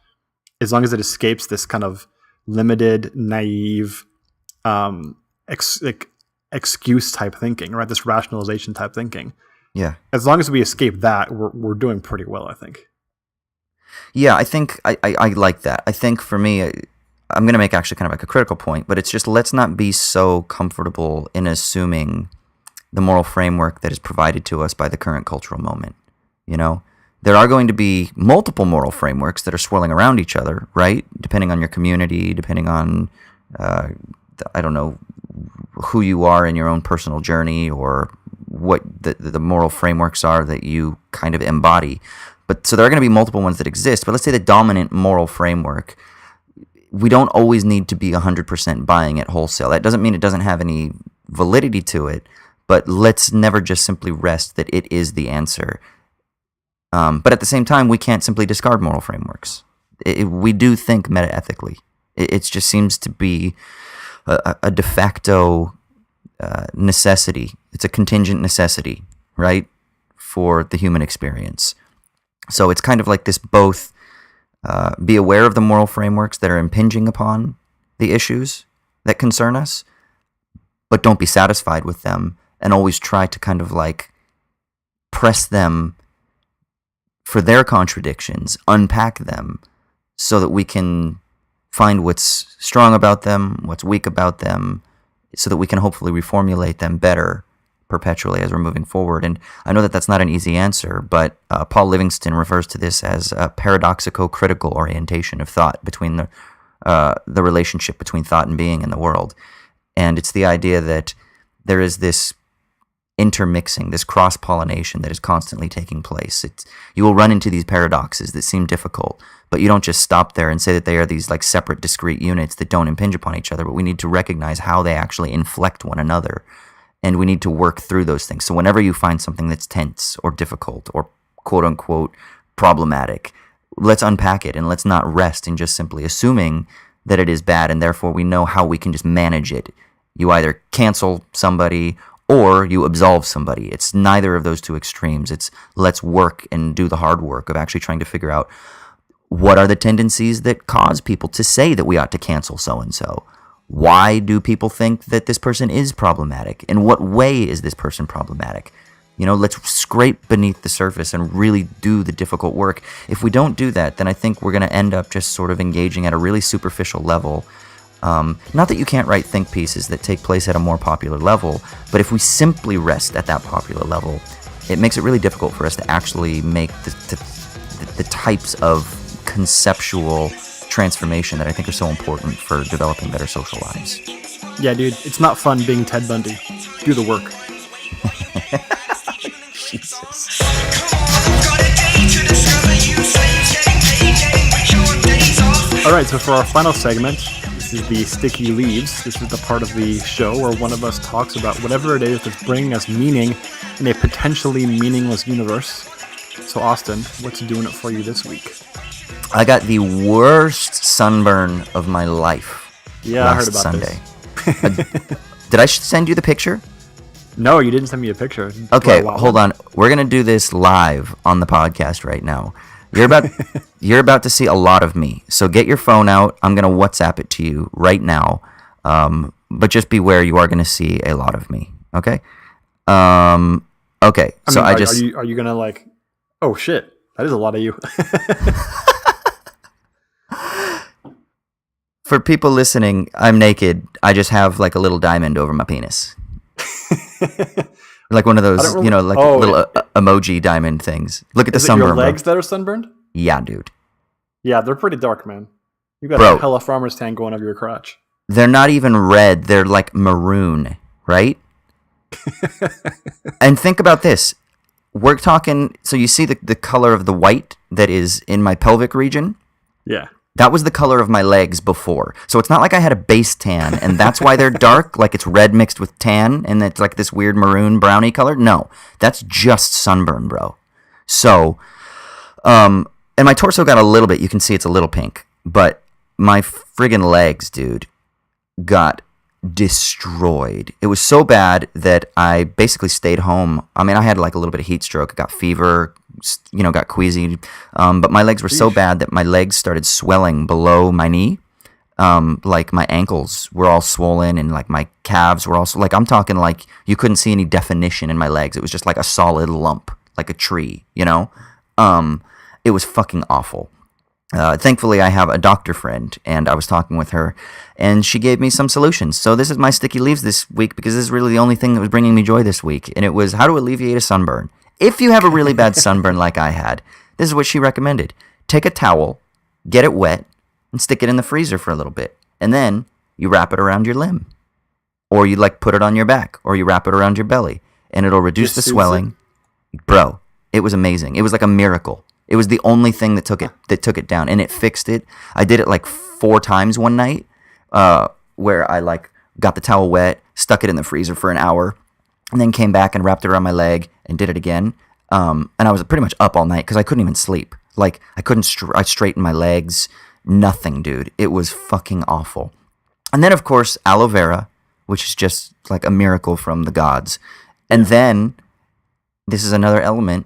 as long as it escapes this kind of limited, naive, excuse type thinking, right? This rationalization type thinking. Yeah. As long as we escape that, we're doing pretty well, I think. Yeah, I think I like that. I think for me, I'm going to make actually kind of like a critical point, but it's just let's not be so comfortable in assuming the moral framework that is provided to us by the current cultural moment. There are going to be multiple moral frameworks that are swirling around each other, right? Depending on your community, depending on, I don't know, who you are in your own personal journey or what the moral frameworks are that you kind of embody. But so there are going to be multiple ones that exist, but let's say the dominant moral framework, we don't always need to be 100% buying it wholesale. That doesn't mean it doesn't have any validity to it, but let's never just simply rest that it is the answer. But at the same time, we can't simply discard moral frameworks. We do think meta-ethically. It just seems to be a de facto necessity. It's a contingent necessity, right, for the human experience. So it's kind of like this both be aware of the moral frameworks that are impinging upon the issues that concern us, but don't be satisfied with them and always try to kind of like press them for their contradictions, unpack them so that we can find what's strong about them, what's weak about them, so that we can hopefully reformulate them better perpetually as we're moving forward. And I know that that's not an easy answer, but Paul Livingston refers to this as a paradoxico-critical orientation of thought between the relationship between thought and being in the world. And it's the idea that there is this intermixing, this cross-pollination that is constantly taking place. You will run into these paradoxes that seem difficult, but you don't just stop there and say that they are these like separate, discrete units that don't impinge upon each other, but we need to recognize how they actually inflect one another, and we need to work through those things. So whenever you find something that's tense or difficult or quote-unquote problematic, let's unpack it, and let's not rest in just simply assuming that it is bad, and therefore we know how we can just manage it. You either cancel somebody or you absolve somebody. It's neither of those two extremes. It's let's work and do the hard work of actually trying to figure out what are the tendencies that cause people to say that we ought to cancel so-and-so. Why do people think that this person is problematic? In what way is this person problematic? Let's scrape beneath the surface and really do the difficult work. If we don't do that, then I think we're going to end up just sort of engaging at a really superficial level. Not that you can't write think pieces that take place at a more popular level, but if we simply rest at that popular level, it makes it really difficult for us to actually make the types of conceptual transformation that I think are so important for developing better social lives. Yeah, dude, it's not fun being Ted Bundy. Do the work. Jesus. All right, so for our final segment, this is the Sticky Leaves. This is the part of the show where one of us talks about whatever it is that's bringing us meaning in a potentially meaningless universe. So, Austin, what's doing it for you this week? I got the worst sunburn of my life. Yeah, I heard about Sunday. this. Did I send you the picture? No, you didn't send me a picture. Okay, hold on. We're gonna do this live on the podcast right now. You're about to see a lot of me. So get your phone out. I'm gonna WhatsApp it to you right now. But just beware, you are gonna see a lot of me. Okay. Okay. Are you gonna like? Oh shit, that is a lot of you. For people listening, I'm naked. I just have like a little diamond over my penis. Like one of those, little emoji diamond things. Look at the sunburn. Is it your legs that are sunburned? Yeah, dude. Yeah, they're pretty dark, man. You got a hella farmer's tan going over your crotch. They're not even red. They're like maroon, right? And think about this. We're talking, so you see the color of the white that is in my pelvic region? Yeah. That was the color of my legs before. So it's not like I had a base tan, and that's why they're dark, like it's red mixed with tan, and it's like this weird maroon brownie color. No, that's just sunburn, bro. So, and my torso got a little bit, you can see it's a little pink, but my friggin' legs, dude, got destroyed. It was so bad that I basically stayed home. I mean, I had like a little bit of heat stroke. I got fever, got queasy. But my legs were so bad that my legs started swelling below my knee. Like my ankles were all swollen, and like my calves were also like, I'm talking like you couldn't see any definition in my legs. It was just like a solid lump, like a tree, It was fucking awful. Thankfully, I have a doctor friend, and I was talking with her, and she gave me some solutions. So this is my sticky leaves this week, because this is really the only thing that was bringing me joy this week, and it was how to alleviate a sunburn. If you have a really bad sunburn like I had, this is what she recommended. Take a towel, get it wet, and stick it in the freezer for a little bit, and then you wrap it around your limb, or you put it on your back, or you wrap it around your belly, and it'll reduce the swelling. Bro, it was amazing. It was like a miracle. It was the only thing that took it down, and it fixed it. I did it like 4 times one night, where I got the towel wet, stuck it in the freezer for an hour, and then came back and wrapped it around my leg and did it again. And I was pretty much up all night because I couldn't even sleep. Like I couldn't straighten my legs. Nothing, dude. It was fucking awful. And then of course aloe vera, which is just like a miracle from the gods. And then this is another element.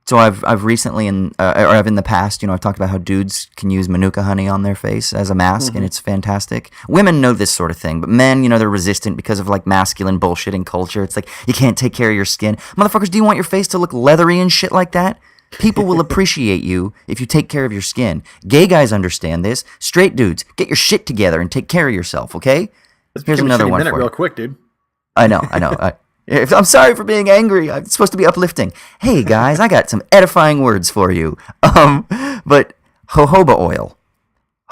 So I've recently in the past, I've talked about how dudes can use manuka honey on their face as a mask, and it's fantastic. Women know this sort of thing, but men, they're resistant because of like masculine bullshitting culture. It's like you can't take care of your skin, motherfuckers. Do you want your face to look leathery and shit like that? People will appreciate you if you take care of your skin. Gay guys understand this. Straight dudes, get your shit together and take care of yourself. Okay? Here's another one for you. Real quick, dude. I know. I'm sorry for being angry. I'm supposed to be uplifting. Hey guys, I got some edifying words for you. But jojoba oil.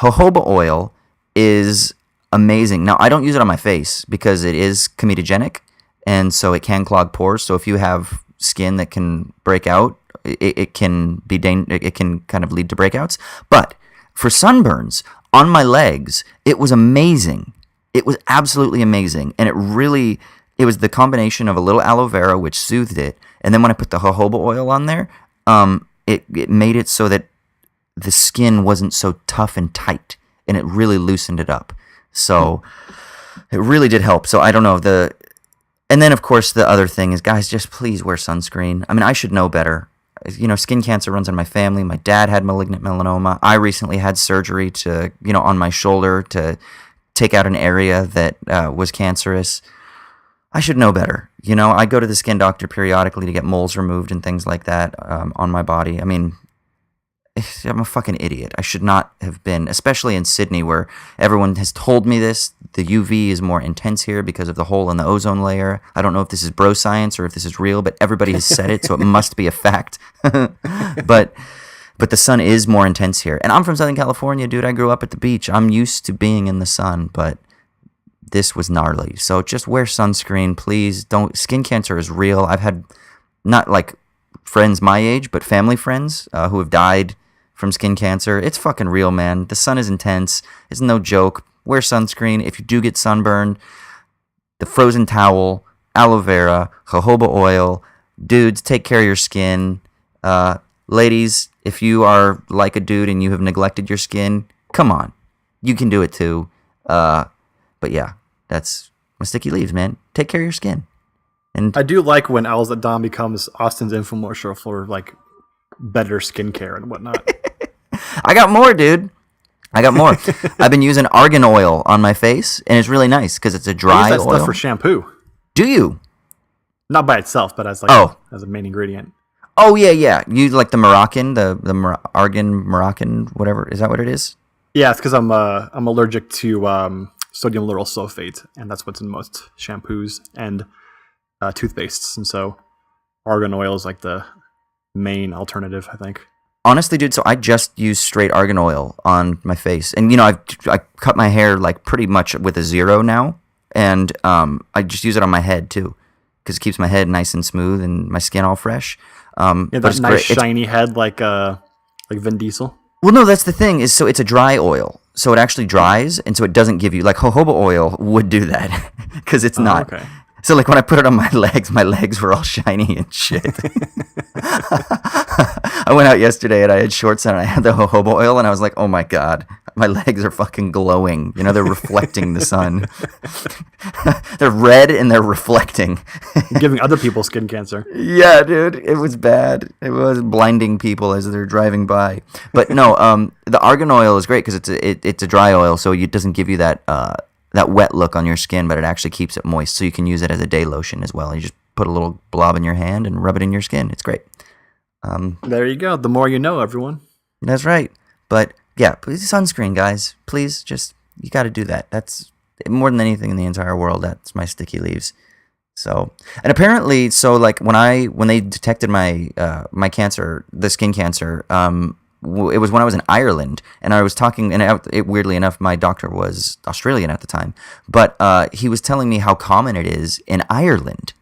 Jojoba oil is amazing. Now, I don't use it on my face because it is comedogenic, and so it can clog pores. So if you have skin that can break out, it can be it can kind of lead to breakouts. But for sunburns on my legs, it was amazing. It was absolutely amazing, and it was the combination of a little aloe vera, which soothed it, and then when I put the jojoba oil on there, it made it so that the skin wasn't so tough and tight, and it really loosened it up. So it really did help. So I don't know and then of course the other thing is, guys, just please wear sunscreen. I mean, I should know better. You know, skin cancer runs in my family. My dad had malignant melanoma. I recently had surgery on my shoulder to take out an area that was cancerous. I should know better. You know, I go to the skin doctor periodically to get moles removed and things like that on my body. I mean, I'm a fucking idiot. I should not have been, especially in Sydney, where everyone has told me this. The UV is more intense here because of the hole in the ozone layer. I don't know if this is bro science or if this is real, but everybody has said it, so it must be a fact. But the sun is more intense here. And I'm from Southern California, dude. I grew up at the beach. I'm used to being in the sun, but this was gnarly. So just wear sunscreen, please. Skin cancer is real. I've had not like friends my age, but family friends who have died from skin cancer. It's fucking real, man. The sun is intense. It's no joke. Wear sunscreen. If you do get sunburned, the frozen towel, aloe vera, jojoba oil. Dudes, take care of your skin. Ladies, if you are like a dude and you have neglected your skin, come on. You can do it too. But yeah, that's my sticky leaves, man. Take care of your skin. And I do like when Owls at Dawn becomes Austin's infomercial for like better skincare and whatnot. I got more, dude. I got more. I've been using argan oil on my face, and it's really nice because it's a dry I use that oil. stuff for shampoo. Do you? Not by itself, but as as a main ingredient. Oh yeah. You like the Moroccan, the argan Moroccan, whatever. Is that what it is? Yeah, it's because I'm allergic to sodium lauryl sulfate, and that's what's in most shampoos and toothpastes, and so argan oil is like the main alternative, I think. Honestly, dude, so I just use straight argan oil on my face, and you know I cut my hair like pretty much with a zero now, and I just use it on my head too, because it keeps my head nice and smooth and my skin all fresh. Yeah, that nice shiny head like Vin Diesel. Well, no, that's the thing is, so it's a dry oil, so it actually dries, and so it doesn't give you like jojoba oil would do that because it's not. Okay. So, like, when I put it on my legs were all shiny and shit. I went out yesterday and I had shorts on and I had the jojoba oil and I was like, oh my God, my legs are fucking glowing. You know, they're reflecting the sun. They're red and they're reflecting. Giving other people skin cancer. Yeah, dude, it was bad. It was blinding people as they're driving by. But no, the argan oil is great because it's a dry oil, so it doesn't give you that wet look on your skin, but it actually keeps it moist, so you can use it as a day lotion as well. You just put a little blob in your hand and rub it in your skin. It's great. There you go. The more you know, everyone. That's right. But yeah, please, sunscreen, guys. Please, you got to do that. That's more than anything in the entire world. That's my sticky leaves. So, and apparently, so like when they detected my cancer, the skin cancer, it was when I was in Ireland, and I was talking, and weirdly enough, my doctor was Australian at the time, but he was telling me how common it is in Ireland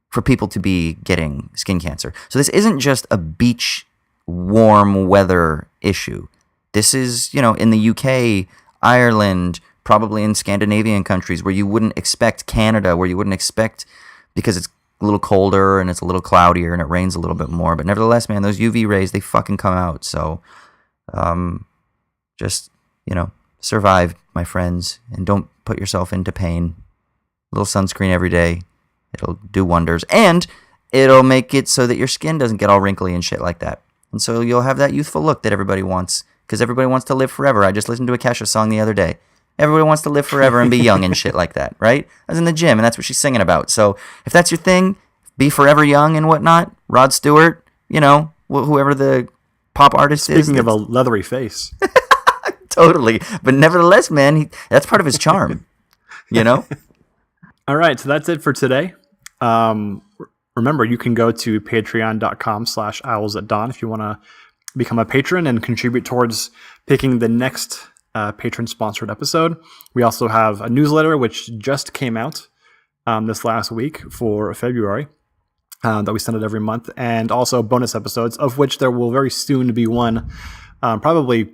for people to be getting skin cancer. So this isn't just a beach warm weather issue. This is, in the UK, Ireland, probably in Scandinavian countries where you wouldn't expect, Canada, where you wouldn't expect, because it's a little colder and it's a little cloudier and it rains a little bit more. But nevertheless, man, those UV rays, they fucking come out. So just, survive, my friends, and don't put yourself into pain. A little sunscreen every day. It'll do wonders. And it'll make it so that your skin doesn't get all wrinkly and shit like that. And so you'll have that youthful look that everybody wants, because everybody wants to live forever. I just listened to a Kesha song the other day. Everybody wants to live forever and be young and shit like that, right? I was in the gym, and that's what she's singing about. So if that's your thing, be forever young and whatnot. Rod Stewart, whoever the pop artist is. Speaking of a leathery face. Totally. But nevertheless, man, that's part of his charm, All right, so that's it for today. Remember, you can go to patreon.com/owlsatdawn if you want to become a patron and contribute towards picking the next patron-sponsored episode. We also have a newsletter which just came out, this last week for February. That we send it every month, and also bonus episodes, of which there will very soon be one, probably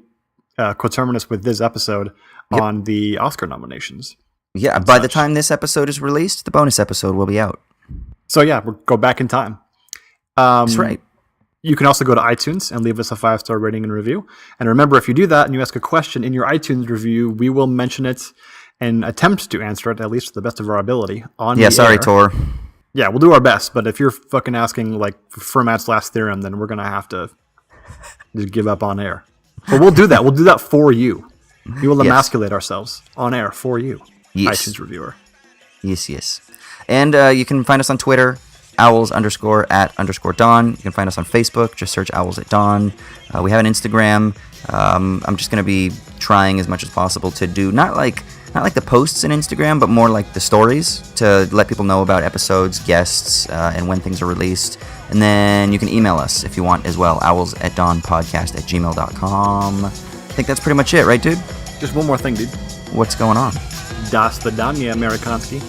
coterminous with this episode, on the Oscar nominations. Yeah, by the time this episode is released, the bonus episode will be out. So yeah, we'll go back in time. That's right. You can also go to iTunes and leave us a 5-star rating and review. And remember, if you do that and you ask a question in your iTunes review, we will mention it and attempt to answer it, at least to the best of our ability, on the sorry, air. Tor. Yeah, we'll do our best, but if you're fucking asking like Fermat's last theorem, then we're gonna have to just give up on air. But we'll do that. We'll do that for you. We will emasculate ourselves on air for you, iTunes reviewer. Yes. And you can find us on Twitter, owls_at_dawn. You can find us on Facebook. Just search Owls at Dawn. We have an Instagram. I'm just gonna be trying as much as possible to do not like the posts in Instagram, but more like the stories to let people know about episodes, guests, and when things are released. And then you can email us if you want as well, owlsatdawnpodcast@gmail.com. I think that's pretty much it, right, dude? Just one more thing, dude. What's going on? Das Vidania, Amerikanski.